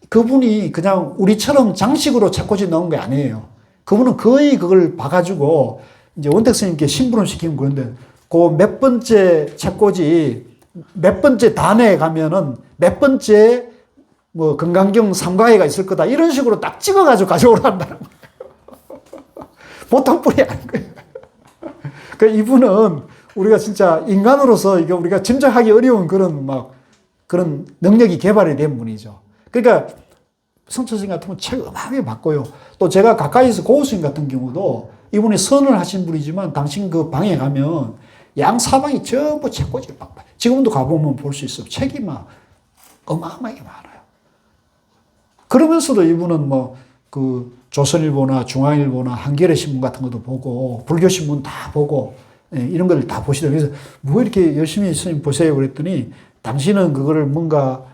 Speaker 1: 그분이 그냥 우리처럼 장식으로 책꽂이 넣은 게 아니에요. 그분은 거의 그걸 봐가지고 이제 원택 스님께 심부름 시키면 그런데 그 몇 번째 책꽂이 몇 번째 단에 가면은 몇 번째 뭐 건강경 3과에가 있을 거다 이런 식으로 딱 찍어가지고 가져오란다는 거예요. 보통 분이 아닌 거예요. 그러니까 이분은 우리가 진짜 인간으로서 이게 우리가 짐작하기 어려운 그런 능력이 개발이 된 분이죠. 그러니까 성철스님 같은 건 책 음악에 맞고요. 또 제가 가까이서 고우스님 같은 경우도 이분이 선을 하신 분이지만 당신 그 방에 가면 양 사방이 전부 책꽂이 빡빡. 지금도 가보면 볼 수 있어요. 책이 막 어마어마하게 많아요. 그러면서도 이분은 그 조선일보나 중앙일보나 한겨레 신문 같은 것도 보고 불교 신문 다 보고 이런 걸 다 보시더라고요. 그래서 뭐 이렇게 열심히 스님 보세요 그랬더니 당신은 그거를 뭔가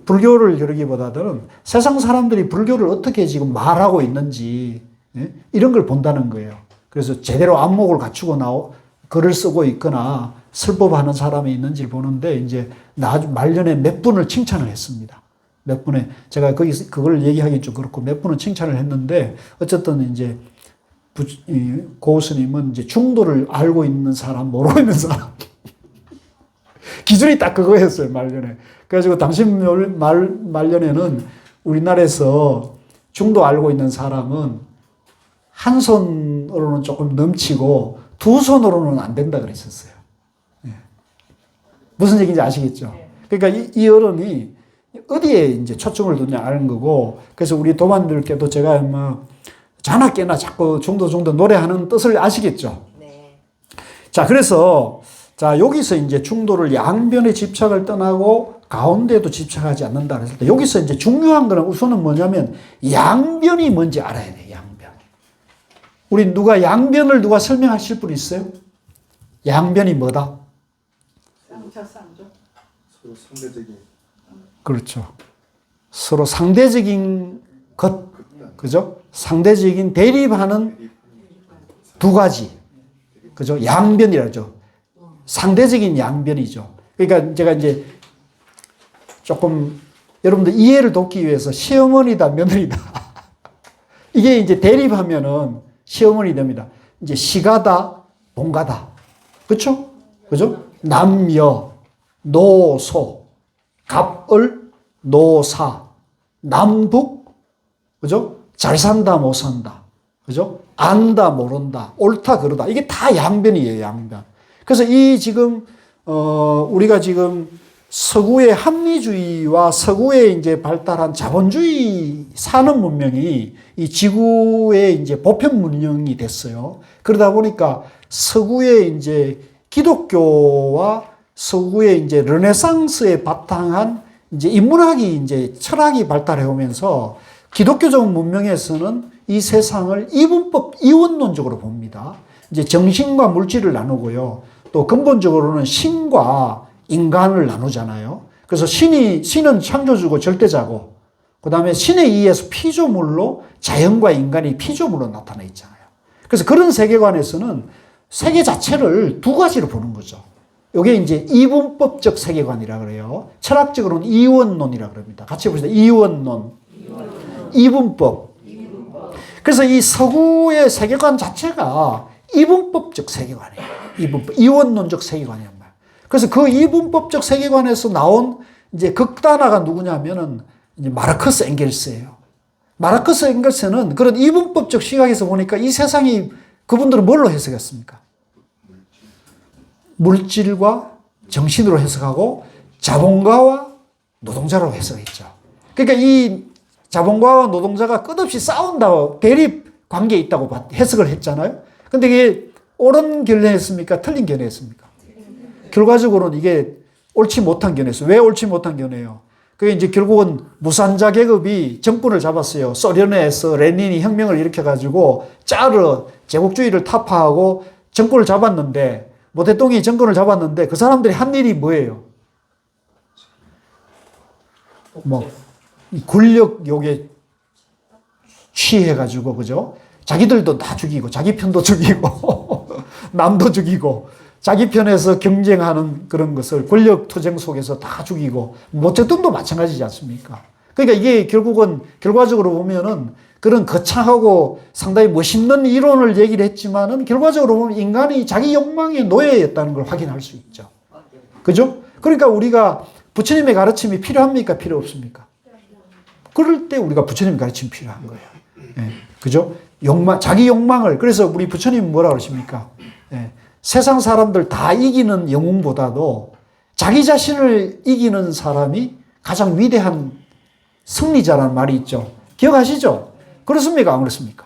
Speaker 1: 불교를 겨루기보다는 세상 사람들이 불교를 어떻게 지금 말하고 있는지 이런 걸 본다는 거예요. 그래서 제대로 안목을 갖추고 글을 쓰고 있거나 설법하는 사람이 있는지를 보는데 이제 말년에 몇 분을 칭찬을 했습니다. 몇 분에 제가 그걸 얘기하기 좀 그렇고 몇 분은 칭찬을 했는데 어쨌든 이제 고 스님은 이제 중도를 알고 있는 사람, 모르고 있는 사람 기준이 딱 그거였어요, 말년에. 그래가지고 당신 말년에는 우리나라에서 중도 알고 있는 사람은 한 손으로는 조금 넘치고 두 손으로는 안 된다 그랬었어요. 예. 무슨 얘기인지 아시겠죠? 그러니까 이 어른이 어디에 이제 초점을 두냐 아는 거고, 그래서 우리 도반들께도 제가 자나 깨나 자꾸 중도 노래하는 뜻을 아시겠죠? 네. 자, 그래서 여기서 이제 중도를 양변에 집착을 떠나고 가운데도 집착하지 않는다 그랬을 때 여기서 이제 중요한 거는 우선은 뭐냐면 양변이 뭔지 알아야 돼요. 양변. 우리 양변을 누가 설명하실 분 있어요? 양변이 뭐다?
Speaker 2: 쌍조. 서로 상대적인.
Speaker 1: 그렇죠. 서로 상대적인 것. 그죠? 상대적인 대립하는 두 가지. 그죠? 양변이라죠. 상대적인 양변이죠. 그러니까 제가 이제 조금 여러분들 이해를 돕기 위해서 시어머니다, 며느리다. 이게 이제 대립하면은 시어머니 됩니다. 이제 시가다, 본가다. 그쵸? 그죠? 남여, 노소, 갑을, 노사, 남북, 그죠? 잘 산다, 못 산다. 그죠? 안다, 모른다. 옳다, 그러다. 이게 다 양변이에요, 양변. 그래서 이 지금, 우리가 지금 서구의 합리주의와 서구에 이제 발달한 자본주의 산업 문명이 이 지구의 이제 보편 문명이 됐어요. 그러다 보니까 서구의 이제 기독교와 서구의 이제 르네상스에 바탕한 이제 인문학이 이제 철학이 발달해 오면서 기독교적 문명에서는 이 세상을 이원론적으로 봅니다. 이제 정신과 물질을 나누고요. 또 근본적으로는 신과 인간을 나누잖아요. 그래서 신은 창조주고 절대자고, 그 다음에 신에 의해서 피조물로 자연과 인간이 피조물로 나타나 있잖아요. 그래서 그런 세계관에서는 세계 자체를 두 가지로 보는 거죠. 이게 이제 이분법적 세계관이라 그래요. 철학적으로는 이원론이라 그럽니다. 같이 보시다. 이원론. 이분법. 그래서 이 서구의 세계관 자체가 이분법적 세계관이에요. 이원론적 세계관이란 말이에요. 그래서 그 이분법적 세계관에서 나온 이제 극단화가 누구냐면은 이제 마르크스 엥겔스예요. 마르크스 엥겔스는 그런 이분법적 시각에서 보니까 이 세상이 그분들은 뭘로 해석했습니까? 물질과 정신으로 해석하고 자본가와 노동자로 해석했죠. 그러니까 이 자본가와 노동자가 끝없이 싸운다고 대립 관계에 있다고 해석을 했잖아요. 근데 이게 옳은 견해였습니까? 틀린 견해였습니까? 결과적으로는 이게 옳지 못한 견해였어요. 왜 옳지 못한 견해예요? 그게 이제 결국은 무산자 계급이 정권을 잡았어요. 소련에서 레닌이 혁명을 일으켜가지고 짜르 제국주의를 타파하고 정권을 잡았는데, 모태똥이 정권을 잡았는데 그 사람들이 한 일이 뭐예요? 이 권력 욕에 취해가지고, 그죠? 자기들도 다 죽이고, 자기 편도 죽이고, 남도 죽이고, 자기 편에서 경쟁하는 그런 것을 권력 투쟁 속에서 다 죽이고, 모태똥도 마찬가지지 않습니까? 그러니까 이게 결국은 결과적으로 보면은 그런 거창하고 상당히 멋있는 이론을 얘기를 했지만은 결과적으로 보면 인간이 자기 욕망의 노예였다는 걸 확인할 수 있죠. 그죠? 그러니까 우리가 부처님의 가르침이 필요합니까? 필요 없습니까? 그럴 때 우리가 부처님의 가르침이 필요한 거예요. 예, 그죠? 자기 욕망을, 그래서 우리 부처님은 뭐라 그러십니까? 예, 세상 사람들 다 이기는 영웅보다도 자기 자신을 이기는 사람이 가장 위대한 승리자라는 말이 있죠. 기억하시죠? 그렇습니까? 안 그렇습니까?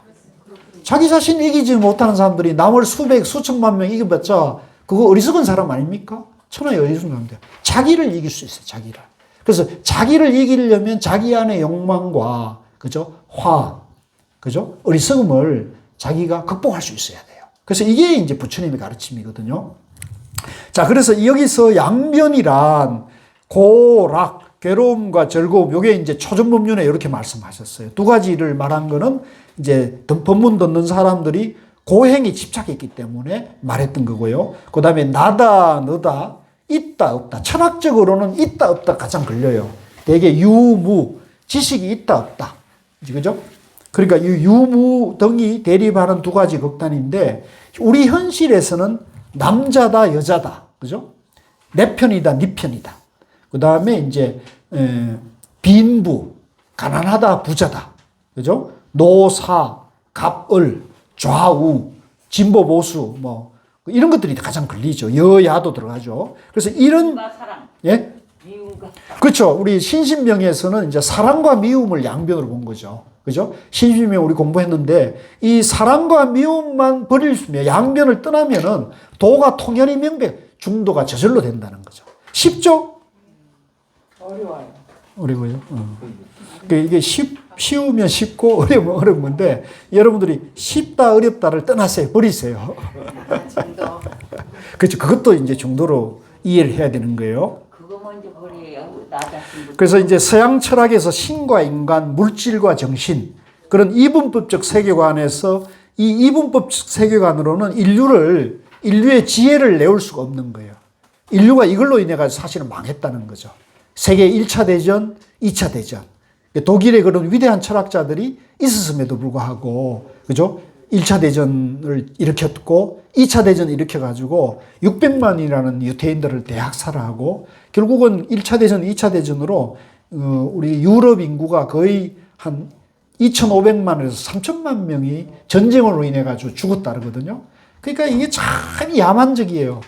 Speaker 1: 자기 자신 이기지 못하는 사람들이 남을 수천만 명 이겨봤자 그거 어리석은 사람 아닙니까? 천하의 어리석은 사람들. 자기를 이길 수 있어요. 자기를. 그래서 자기를 이기려면 자기 안의 욕망과, 그죠? 그죠? 어리석음을 자기가 극복할 수 있어야 돼요. 그래서 이게 이제 부처님의 가르침이거든요. 자, 그래서 여기서 양변이란 고락, 괴로움과 즐거움, 요게 이제 초전법륜에 이렇게 말씀하셨어요. 두 가지를 말한 거는 이제 법문 듣는 사람들이 고행에 집착했기 때문에 말했던 거고요. 그 다음에 나다, 너다, 있다, 없다. 철학적으로는 있다, 없다 가장 걸려요. 되게 유무, 지식이 있다, 없다. 그죠? 그러니까 이 유무 등이 대립하는 두 가지 극단인데, 우리 현실에서는 남자다, 여자다. 그죠? 내 편이다, 네 편이다. 그 다음에 이제, 빈부, 가난하다, 부자다. 그죠? 노사, 갑을, 좌우, 진보, 보수, 뭐, 이런 것들이 가장 걸리죠. 여야도 들어가죠. 그래서 이런,
Speaker 3: 사랑,
Speaker 1: 예?
Speaker 3: 미움과
Speaker 1: 그렇죠. 우리 신신명에서는 이제 사랑과 미움을 양변으로 본 거죠. 그죠? 신신명 우리 공부했는데, 이 사랑과 미움만 버리면, 양변을 떠나면은 도가 통연히 명백, 중도가 저절로 된다는 거죠. 쉽죠?
Speaker 3: 어려워요.
Speaker 1: 어려워요. 이게 쉬우면 쉽고 어려우면 어려운 건데, 여러분들이 쉽다, 어렵다를 떠나세요. 버리세요.
Speaker 3: 중도
Speaker 1: 그렇죠. 그것도 이제 중도로 이해를 해야 되는 거예요.
Speaker 3: 그거 먼저 버려요. 나 자신부터.
Speaker 1: 그래서 이제 서양 철학에서 신과 인간, 물질과 정신, 그런 이분법적 세계관에서 이 이분법적 세계관으로는 인류의 지혜를 내올 수가 없는 거예요. 인류가 이걸로 인해 가지고 사실은 망했다는 거죠. 세계 1차 대전, 2차 대전. 독일의 그런 위대한 철학자들이 있었음에도 불구하고, 그죠? 1차 대전을 일으켰고, 2차 대전을 일으켜가지고 600만이라는 유태인들을 대학살하고, 결국은 1차 대전, 2차 대전으로 우리 유럽 인구가 거의 한 2,500만에서 3천만 명이 전쟁으로 인해 가지고 죽었다 그러거든요. 그러니까 이게 참 야만적이에요.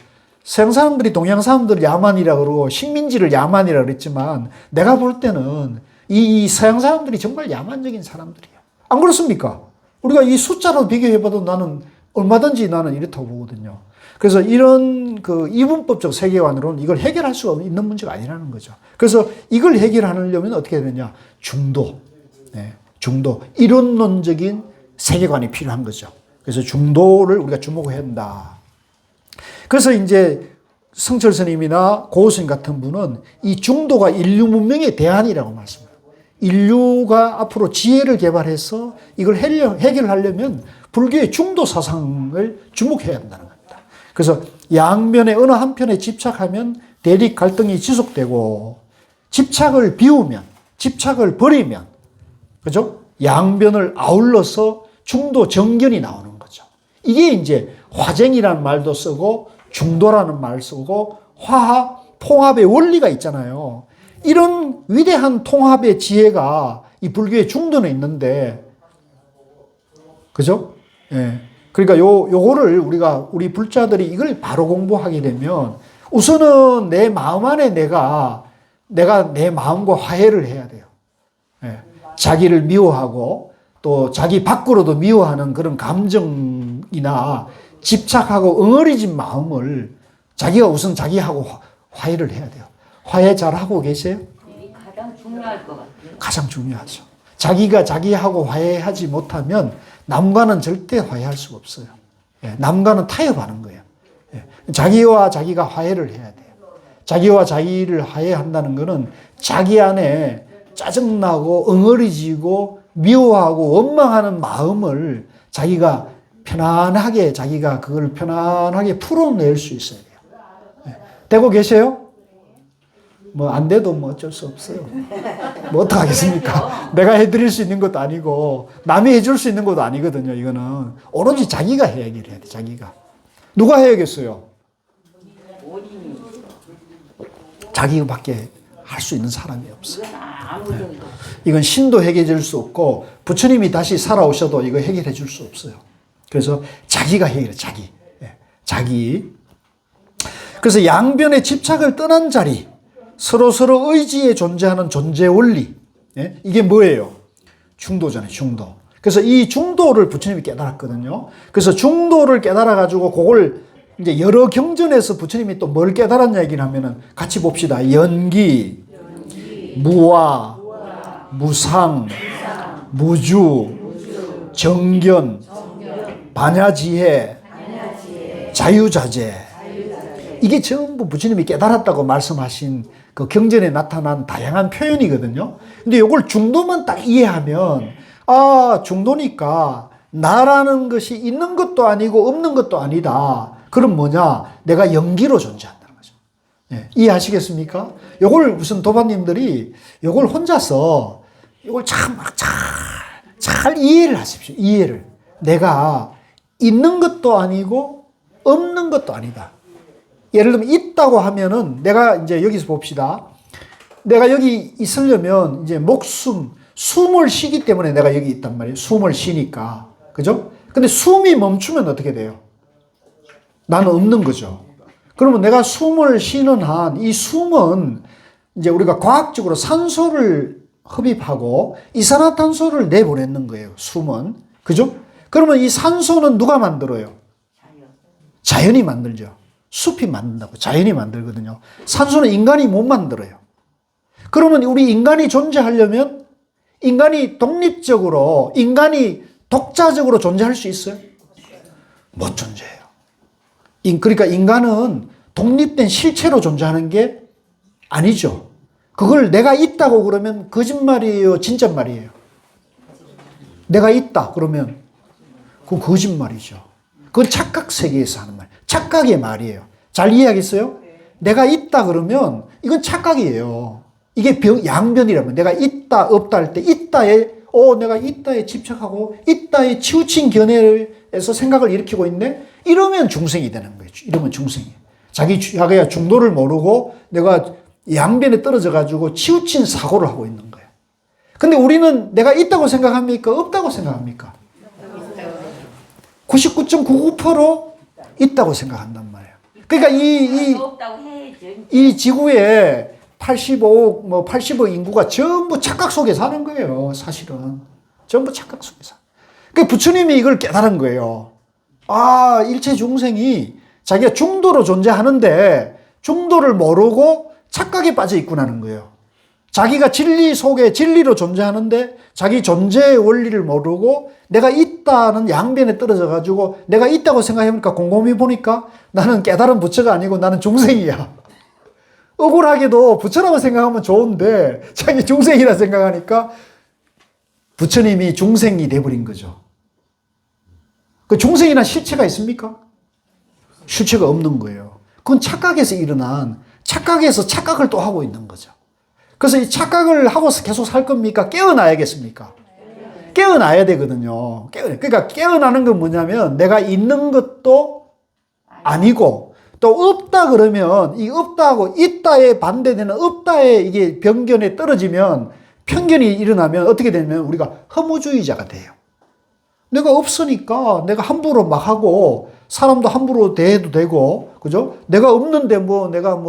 Speaker 1: 서양 사람들이 동양 사람들 야만이라 그러고 식민지를 야만이라 그랬지만 내가 볼 때는 이 서양 사람들이 정말 야만적인 사람들이에요. 안 그렇습니까? 우리가 이 숫자로 비교해봐도 나는 얼마든지 나는 이렇다고 보거든요. 그래서 이런 그 이분법적 세계관으로는 이걸 해결할 수가 있는 문제가 아니라는 거죠. 그래서 이걸 해결하려면 어떻게 해야 되냐? 중도. 네, 중도. 이론론적인 세계관이 필요한 거죠. 그래서 중도를 우리가 주목해야 한다. 그래서 이제 성철 스님이나 고우 스님 같은 분은 이 중도가 인류 문명의 대안이라고 말씀합니다. 인류가 앞으로 지혜를 개발해서 이걸 해결하려면 불교의 중도 사상을 주목해야 한다는 겁니다. 그래서 양면의 어느 한편에 집착하면 대립 갈등이 지속되고, 집착을 비우면, 집착을 버리면, 그죠? 양변을 아울러서 중도 정견이 나오는 거죠. 이게 이제 화쟁이라는 말도 쓰고 중도라는 말 쓰고 화합, 통합의 원리가 있잖아요. 이런 위대한 통합의 지혜가 이 불교의 중도는 있는데, 그죠? 예. 그러니까 요거를 우리 불자들이 이걸 바로 공부하게 되면 우선은 내 마음 안에 내가 내 마음과 화해를 해야 돼요. 예. 자기를 미워하고 또 자기 밖으로도 미워하는 그런 감정이나 집착하고 엉어리진 마음을 자기가 우선 자기하고 화해를 해야 돼요. 화해 잘 하고 계세요?
Speaker 3: 가장 중요할 것 같아요. 가장
Speaker 1: 중요하죠. 자기가 자기하고 화해하지 못하면 남과는 절대 화해할 수가 없어요. 예, 남과는 타협하는 거예요. 예, 자기와 자기가 화해를 해야 돼요. 자기와 자기를 화해한다는 것은 자기 안에 짜증나고 엉어리지고 미워하고 원망하는 마음을 자기가 편안하게 자기가 그걸 편안하게 풀어낼 수 있어야 돼요. 예, 되고 계세요? 뭐 안 돼도 뭐 어쩔 수 없어요. 뭐 어떡하겠습니까? 내가 해드릴 수 있는 것도 아니고 남이 해줄 수 있는 것도 아니거든요. 이거는 오로지 자기가 해결해야 돼. 자기가. 누가 해야겠어요? 자기밖에 할 수 있는 사람이 없어요. 이건 신도 해결해 줄 수 없고 부처님이 다시 살아오셔도 이거 해결해 줄 수 없어요. 그래서 자기가 해결해. 자기. 자기. 그래서 양변의 집착을 떠난 자리, 서로 의지에 존재하는 존재 원리. 예? 이게 뭐예요? 중도잖아요, 중도. 그래서 이 중도를 부처님이 깨달았거든요. 그래서 중도를 깨달아가지고 그걸 이제 여러 경전에서 부처님이 또 뭘 깨달았냐 얘기를 하면은 같이 봅시다. 연기, 무와, 무상, 무주, 정견, 반야지혜, 자유자재. 이게 전부 부처님이 깨달았다고 말씀하신 그 경전에 나타난 다양한 표현이거든요. 근데 이걸 중도만 딱 이해하면, 아, 중도니까 나라는 것이 있는 것도 아니고 없는 것도 아니다. 그럼 뭐냐? 내가 연기로 존재한다는 거죠. 예, 이해하시겠습니까? 요걸 무슨 도반님들이 요걸 혼자서 요걸 잘 이해를 하십시오. 이해를. 내가 있는 것도 아니고 없는 것도 아니다. 예를 들면 있다고 하면은 내가 이제 여기서 봅시다. 내가 여기 있으려면 이제 숨을 쉬기 때문에 내가 여기 있단 말이에요. 숨을 쉬니까. 그죠? 근데 숨이 멈추면 어떻게 돼요? 나는 없는 거죠. 그러면 내가 숨을 쉬는 한 이 숨은 이제 우리가 과학적으로 산소를 흡입하고 이산화탄소를 내보내는 거예요. 숨은. 그죠? 그러면 이 산소는 누가 만들어요? 자연이 만들죠. 숲이 만든다고. 자연이 만들거든요. 산소는 인간이 못 만들어요. 그러면 우리 인간이 존재하려면 인간이 독립적으로, 인간이 독자적으로 존재할 수 있어요? 못 존재해요. 그러니까 인간은 독립된 실체로 존재하는 게 아니죠. 그걸 내가 있다고 그러면 거짓말이에요? 진짜말이에요? 내가 있다 그러면 그건 거짓말이죠. 그건 착각 세계에서 하는 말. 착각의 말이에요. 잘 이해하겠어요? 내가 있다 그러면 이건 착각이에요. 이게 양변이라면 내가 있다 없다 할 때 있다에 내가 이따에 집착하고 이따에 치우친 견해에서 생각을 일으키고 있네? 이러면 중생이 되는 거예요. 이러면 중생이. 자기가 중도를 모르고 내가 양변에 떨어져 가지고 치우친 사고를 하고 있는 거예요. 근데 우리는 내가 있다고 생각합니까? 없다고 생각합니까? 99.99% 있다고 생각한단 말이에요. 그러니까
Speaker 3: 없다고 해야지.
Speaker 1: 이 지구에 85억, 80억 인구가 전부 착각 속에 사는 거예요. 사실은. 전부 착각 속에 사. 그 부처님이 이걸 깨달은 거예요. 일체 중생이 자기가 중도로 존재하는데 중도를 모르고 착각에 빠져 있구나는 거예요. 자기가 진리 속에 진리로 존재하는데 자기 존재의 원리를 모르고 내가 있다는 양변에 떨어져 가지고 내가 있다고 생각해보니까 곰곰이 보니까 나는 깨달은 부처가 아니고 나는 중생이야. 억울하게도 부처라고 생각하면 좋은데 자기 중생이라 생각하니까 부처님이 중생이 돼버린 거죠. 그 중생이란 실체가 있습니까? 실체가 없는 거예요. 그건 착각에서 일어난 착각에서 착각을 또 하고 있는 거죠. 그래서 이 착각을 하고 계속 살 겁니까? 깨어나야겠습니까? 깨어나야 되거든요. 그러니까 깨어나는 건 뭐냐면 내가 있는 것도 아니고 또 없다 그러면 이 없다하고 있다에 반대되는 없다에 이게 변견에 떨어지면 편견이 일어나면 어떻게 되냐면 우리가 허무주의자가 돼요. 내가 없으니까 내가 함부로 막 하고 사람도 함부로 대해도 되고 그죠? 내가 없는데 내가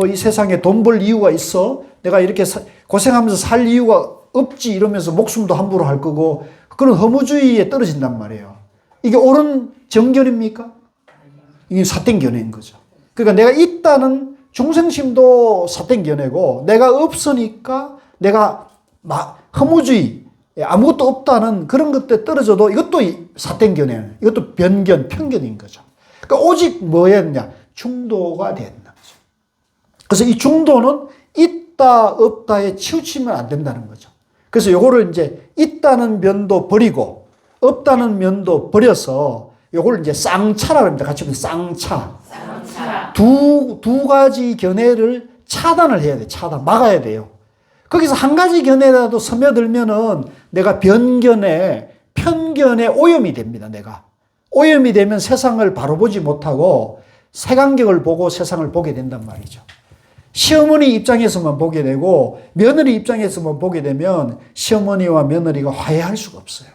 Speaker 1: 이 세상에 돈 벌 이유가 있어? 내가 이렇게 고생하면서 살 이유가 없지 이러면서 목숨도 함부로 할 거고 그런 허무주의에 떨어진단 말이에요. 이게 옳은 정견입니까? 이게 삿된 견해인 거죠. 그러니까 내가 있다는 중생심도 삿된 견해고 내가 없으니까 내가 허무주의 아무것도 없다는 그런 것들에 떨어져도 이것도 삿된 견해예요. 이것도 변견, 편견인 거죠. 그러니까 오직 뭐였냐? 중도가 된다. 그래서 이 중도는 있다 없다에 치우치면 안 된다는 거죠. 그래서 요거를 이제 있다는 면도 버리고 없다는 면도 버려서 요걸 이제 쌍차라고 합니다. 같이 보면 쌍차. 두 가지 견해를 차단을 해야 돼. 차단. 막아야 돼요. 거기서 한 가지 견해라도 스며들면은 내가 변견에 편견에 오염이 됩니다. 내가. 오염이 되면 세상을 바로 보지 못하고 색안경을 보고 세상을 보게 된단 말이죠. 시어머니 입장에서만 보게 되고 며느리 입장에서만 보게 되면 시어머니와 며느리가 화해할 수가 없어요.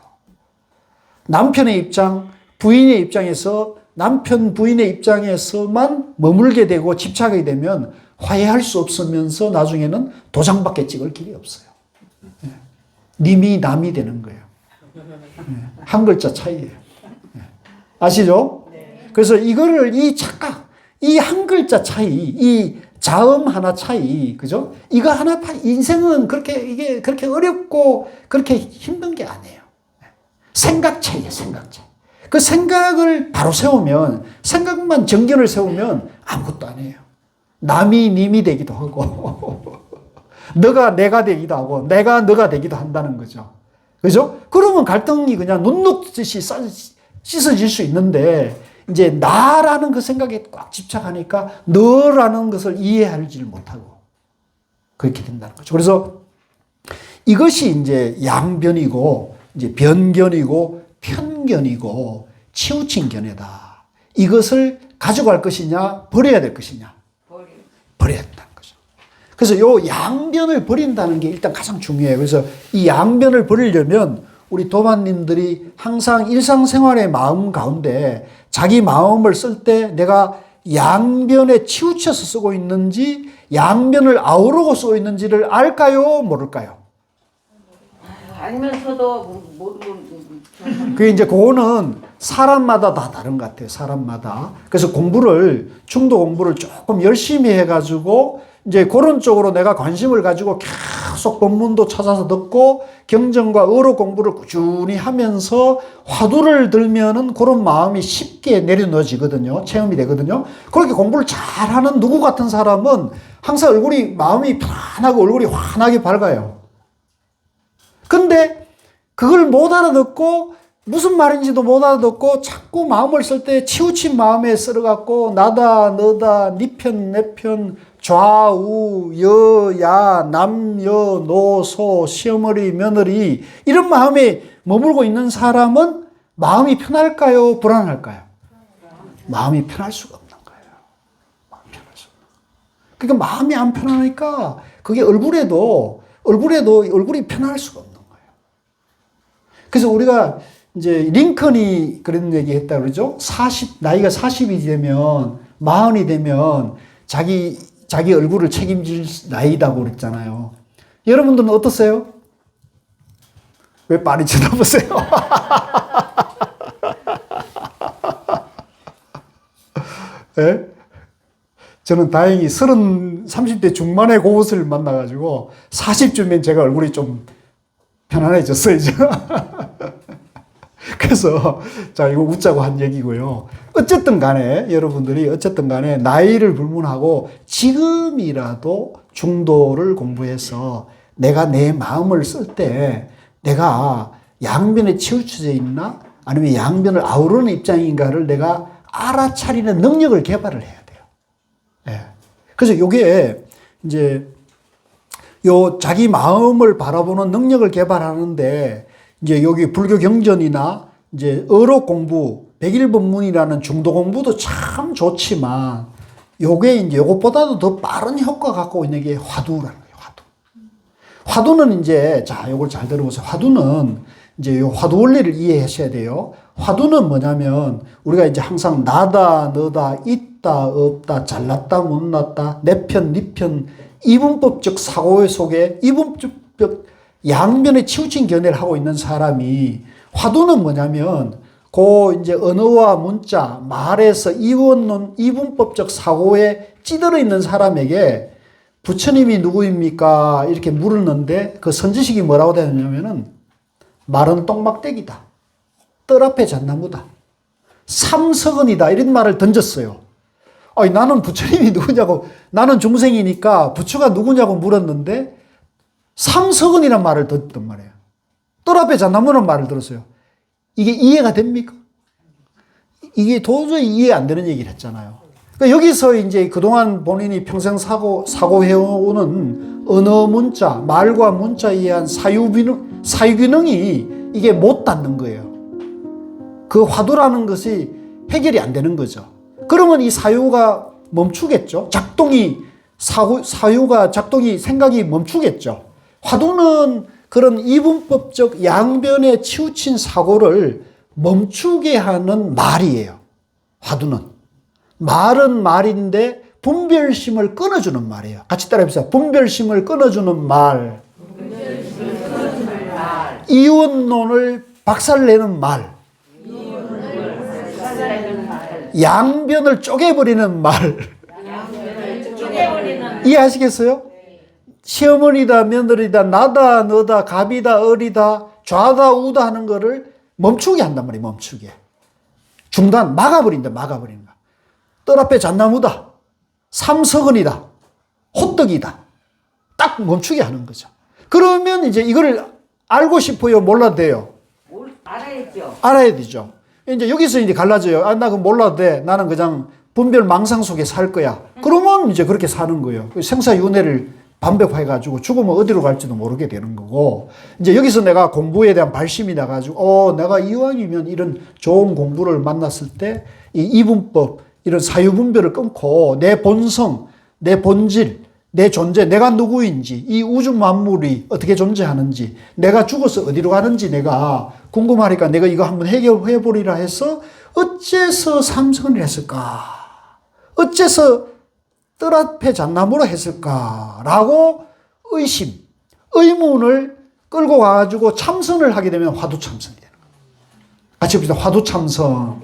Speaker 1: 남편의 입장, 부인의 입장에서 남편 부인의 입장에서만 머물게 되고 집착하게 되면 화해할 수 없으면서 나중에는 도장밖에 찍을 길이 없어요. 님이 남이 되는 거예요. 한 글자 차이예요. 아시죠? 그래서 이거를 이 착각, 이 한 글자 차이, 이 자음 하나 차이, 그죠? 이거 하나 인생은 이게 그렇게 어렵고 그렇게 힘든 게 아니에요. 생각 차이예요, 생각 차이. 그 생각을 바로 세우면, 생각만 정견을 세우면 아무것도 아니에요. 남이 님이 되기도 하고, 너가 내가 되기도 하고, 내가 너가 되기도 한다는 거죠. 그죠? 그러면 갈등이 그냥 눈 녹듯이 씻어질 수 있는데, 이제 나라는 그 생각에 꽉 집착하니까 너라는 것을 이해하지 못하고 그렇게 된다는 거죠. 그래서 이것이 이제 양변이고 이제 변견이고 편견이고 치우친 견해다. 이것을 가져갈 것이냐 버려야 될 것이냐 버려야 된다는 거죠. 그래서 요 양변을 버린다는 게 일단 가장 중요해요. 그래서 이 양변을 버리려면 우리 도반님들이 항상 일상생활의 마음 가운데 자기 마음을 쓸 때 내가 양변에 치우쳐서 쓰고 있는지 양변을 아우르고 쓰고 있는지를 알까요? 모를까요?
Speaker 3: 알면서도
Speaker 1: 그게 이제 그거는 사람마다 다 다른 것 같아요. 사람마다. 그래서 중도 공부를 조금 열심히 해가지고 이제 그런 쪽으로 내가 관심을 가지고 계속 본문도 찾아서 듣고 경전과 어로 공부를 꾸준히 하면서 화두를 들면은 그런 마음이 쉽게 내려놓아지거든요. 체험이 되거든요. 그렇게 공부를 잘하는 누구 같은 사람은 항상 마음이 편안하고 얼굴이 환하게 밝아요. 근데 그걸 못 알아듣고 무슨 말인지도 못 알아듣고 자꾸 마음을 쓸 때 치우친 마음에 쓸어갖고 나다 너다 니 편 내 편 좌우, 여야, 남녀, 노소, 시어머니, 며느리 이런 마음에 머물고 있는 사람은 마음이 편할까요? 불안할까요? 마음이 편할 수가 없는 거예요. 마음이 편할 수가 없는 거예요. 그러니까 마음이 안 편하니까 그게 얼굴에도 얼굴이 편할 수가 없는 거예요. 그래서 우리가 이제 링컨이 그런 얘기 했다 그러죠. 나이가 40이 되면, 40이 되면 자기 얼굴을 책임질 나이다고 그랬잖아요. 여러분들은 어떠세요? 왜 빤히 쳐다보세요? 네? 저는 다행히 30대 중반의 그것을 만나가지고 40쯤엔 제가 얼굴이 좀 편안해졌어요. 그래서 자 이거 웃자고 한 얘기고요. 어쨌든 간에 여러분들이 나이를 불문하고 지금이라도 중도를 공부해서 내가 내 마음을 쓸 때 내가 양변에 치우쳐져 있나 아니면 양변을 아우르는 입장인가를 내가 알아차리는 능력을 개발을 해야 돼요. 예. 그래서 요게 이제 요 자기 마음을 바라보는 능력을 개발하는데 이제 여기 불교 경전이나 이제 어록 공부, 백일법문이라는 중도 공부도 참 좋지만 요게 이제 요것보다도 더 빠른 효과 갖고 있는 게 화두라는 거예요. 화두는 이제 자 요걸 잘 들어보세요. 화두는 이제 요 화두 원리를 이해하셔야 돼요. 화두는 뭐냐면 우리가 이제 항상 나다, 너다, 있다, 없다, 잘났다, 못났다, 내 편, 네 편, 이분법적 사고 속에 이분법적 양면에 치우친 견해를 하고 있는 사람이 화두는 뭐냐면 그 이제 언어와 문자, 말에서 이원론, 이분법적 사고에 찌들어 있는 사람에게 부처님이 누구입니까? 이렇게 물었는데 그 선지식이 뭐라고 되냐면은 말은 똥막대기다. 뜰 앞에 잣나무다. 삼석언이다. 이런 말을 던졌어요. 아니, 나는 부처님이 누구냐고, 나는 중생이니까 부처가 누구냐고 물었는데 삼석언이란 말을 듣던 말이에요. 뜰 앞에 잣나무는 말을 들었어요. 이게 이해가 됩니까? 이게 도저히 이해 안 되는 얘기를 했잖아요. 그러니까 여기서 이제 그동안 본인이 평생 사고해오는 언어 문자, 말과 문자에 의한 사유기능이 이게 못 닿는 거예요. 그 화두라는 것이 해결이 안 되는 거죠. 그러면 이 사유가 멈추겠죠. 사유가 작동이 생각이 멈추겠죠. 화두는 그런 이분법적 양변에 치우친 사고를 멈추게 하는 말이에요. 화두는. 말은 말인데 분별심을 끊어주는 말이에요. 같이 따라해보세요. 분별심을 끊어주는 말. 이원론을 박살내는 말. 양변을 쪼개버리는 말. 이해하시겠어요? 시어머니다, 며느리다, 나다, 너다, 갑이다, 어리다, 좌다, 우다 하는 거를 멈추게 한단 말이에요. 멈추게. 중단, 막아버린다. 막아버리는 거. 뜰 앞에 잣나무다. 삼석언이다. 호떡이다. 딱 멈추게 하는 거죠. 그러면 이제 이걸 알고 싶어요? 몰라도 돼요?
Speaker 3: 알아야죠.
Speaker 1: 알아야 되죠. 이제 여기서 이제 갈라져요. 아, 나 그거 몰라도 돼. 나는 그냥 분별 망상 속에 살 거야. 그러면 이제 그렇게 사는 거예요. 생사윤회를 반백화해가지고 죽으면 어디로 갈지도 모르게 되는 거고, 이제 여기서 내가 공부에 대한 발심이 나가지고, 내가 이왕이면 이런 좋은 공부를 만났을 때, 이 이분법, 이런 사유분별을 끊고, 내 본성, 내 본질, 내 존재, 내가 누구인지, 이 우주 만물이 어떻게 존재하는지, 내가 죽어서 어디로 가는지 내가 궁금하니까 내가 이거 한번 해결해보리라 해서, 어째서 삼성을 했을까? 어째서 뜰 앞에 잣나무로 했을까라고 의문을 끌고 가가지고 참선을 하게 되면 화두참선이 되는 거예요. 같이 봅시다. 화두참선.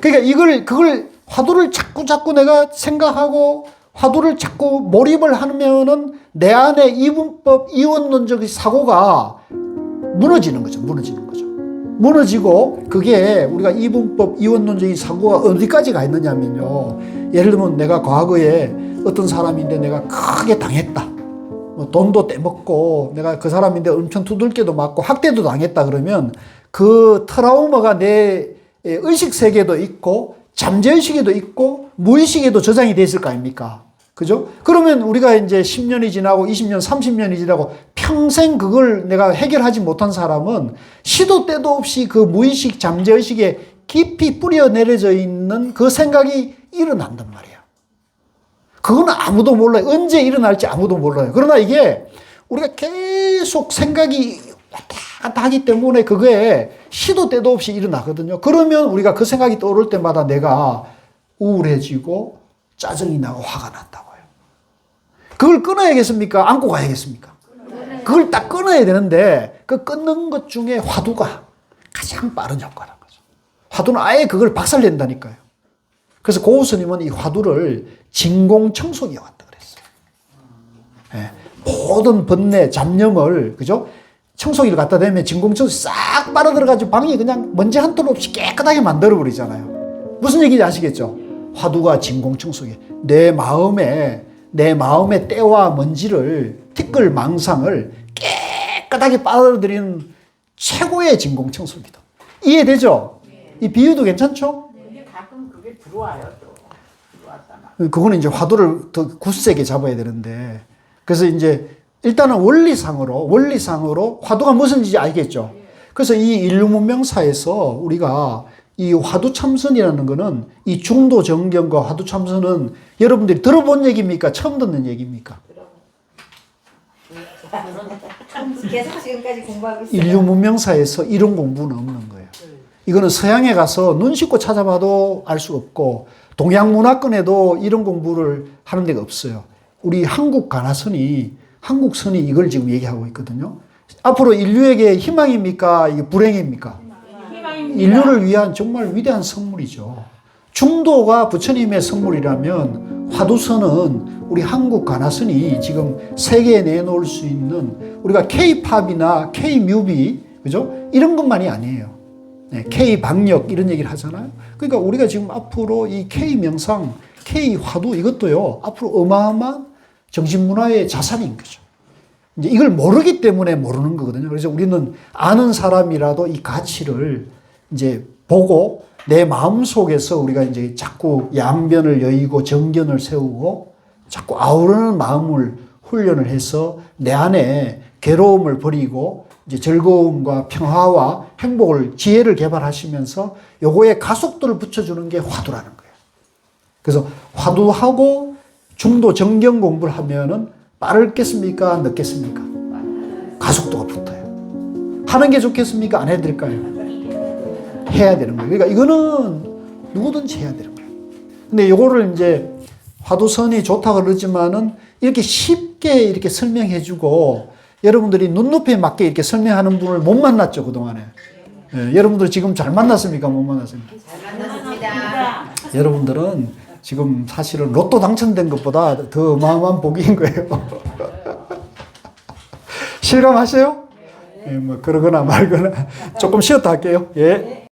Speaker 1: 그러니까 그걸 화두를 자꾸 내가 생각하고 화두를 자꾸 몰입을 하면은 내 안에 이분법, 이원론적 사고가 무너지는 거죠. 무너지고 그게 우리가 이분법, 이원론적인 사고가 어디까지 가 있느냐면요. 예를 들면 내가 과거에 어떤 사람인데 내가 크게 당했다. 뭐 돈도 떼먹고 내가 그 사람인데 엄청 두들겨도 맞고 학대도 당했다 그러면 그 트라우마가 내 의식 세계도 있고 잠재의식에도 있고 무의식에도 저장이 돼 있을 거 아닙니까? 그죠? 그러면 우리가 이제 10년이 지나고 20년, 30년이 지나고 평생 그걸 내가 해결하지 못한 사람은 시도 때도 없이 그 무의식 잠재의식에 깊이 뿌려 내려져 있는 그 생각이 일어난단 말이야. 그건 아무도 몰라요. 언제 일어날지 아무도 몰라요. 그러나 이게 우리가 계속 생각이 왔다 갔다 하기 때문에 그게 시도 때도 없이 일어나거든요. 그러면 우리가 그 생각이 떠오를 때마다 내가 우울해지고 짜증이 나고 화가 난다고요. 그걸 끊어야겠습니까? 안고 가야겠습니까? 그걸 딱 끊어야 되는데 그 끊는 것 중에 화두가 가장 빠른 효과라는 거죠. 화두는 아예 그걸 박살낸다니까요. 그래서 고우 스님은 이 화두를 진공청소기와 같다 그랬어요. 네. 모든 번뇌, 잡념을, 그죠? 청소기를 갖다 대면 진공청소기 싹 빨아들어가지고 방이 그냥 먼지 한 톨 없이 깨끗하게 만들어버리잖아요. 무슨 얘기인지 아시겠죠? 화두가 진공청소기. 내 마음의 때와 먼지를, 티끌 망상을 깨끗하게 빨아들이는 최고의 진공청소기다. 이해되죠? 이 비유도 괜찮죠?
Speaker 3: 근데 가끔 그게 들어와요 또. 들어왔다가.
Speaker 1: 그거는 이제 화두를 더 굳세게 잡아야 되는데. 그래서 이제 일단은 원리상으로 화두가 무슨지 알겠죠? 그래서 이 인류 문명사에서 우리가 이 화두 참선이라는 거는 이 중도 정경과 화두 참선은 여러분들이 들어본 얘기입니까? 처음 듣는 얘기입니까?
Speaker 4: 계속 지금까지 공부하고 있어요.
Speaker 1: 인류 문명사에서 이런 공부는 없는 거예요. 이거는 서양에 가서 눈 씻고 찾아봐도 알 수 없고 동양 문화권에도 이런 공부를 하는 데가 없어요. 우리 한국 선이 이걸 지금 얘기하고 있거든요. 앞으로 인류에게 희망입니까? 이게 불행입니까?
Speaker 3: 희망입니다.
Speaker 1: 인류를 위한 정말 위대한 선물이죠. 중도가 부처님의 선물이라면 화두선은 우리 한국 가나선이 지금 세계에 내놓을 수 있는 우리가 K-팝이나 K-뮤비, 그죠? 이런 것만이 아니에요. 네, K-방역 이런 얘기를 하잖아요. 그러니까 우리가 지금 앞으로 이 K-명상, K-화두 이것도요, 앞으로 어마어마한 정신문화의 자산인 거죠. 이제 이걸 모르기 때문에 모르는 거거든요. 그래서 우리는 아는 사람이라도 이 가치를 이제 보고 내 마음 속에서 우리가 이제 자꾸 양변을 여의고 정견을 세우고 자꾸 아우르는 마음을 훈련을 해서 내 안에 괴로움을 버리고 이제 즐거움과 평화와 행복을 지혜를 개발하시면서 요거에 가속도를 붙여주는 게 화두라는 거예요. 그래서 화두하고 중도 정경 공부를 하면은 빠르겠습니까? 늦겠습니까? 가속도가 붙어요. 하는 게 좋겠습니까? 안 해드릴까요? 해야 되는 거예요. 그러니까 이거는 누구든지 해야 되는 거예요. 근데 요거를 이제 화두선이 좋다고 그러지만은 이렇게 쉽게 이렇게 설명해주고 여러분들이 눈높이에 맞게 이렇게 설명하는 분을 못 만났죠, 그동안에. 예, 여러분들 지금 잘 만났습니까? 못 만났습니까?
Speaker 4: 잘 만났습니다.
Speaker 1: 여러분들은 지금 사실은 로또 당첨된 것보다 더 어마어마한 복인 거예요. 실감하세요? 예, 뭐 그러거나 말거나 조금 쉬었다 할게요. 예.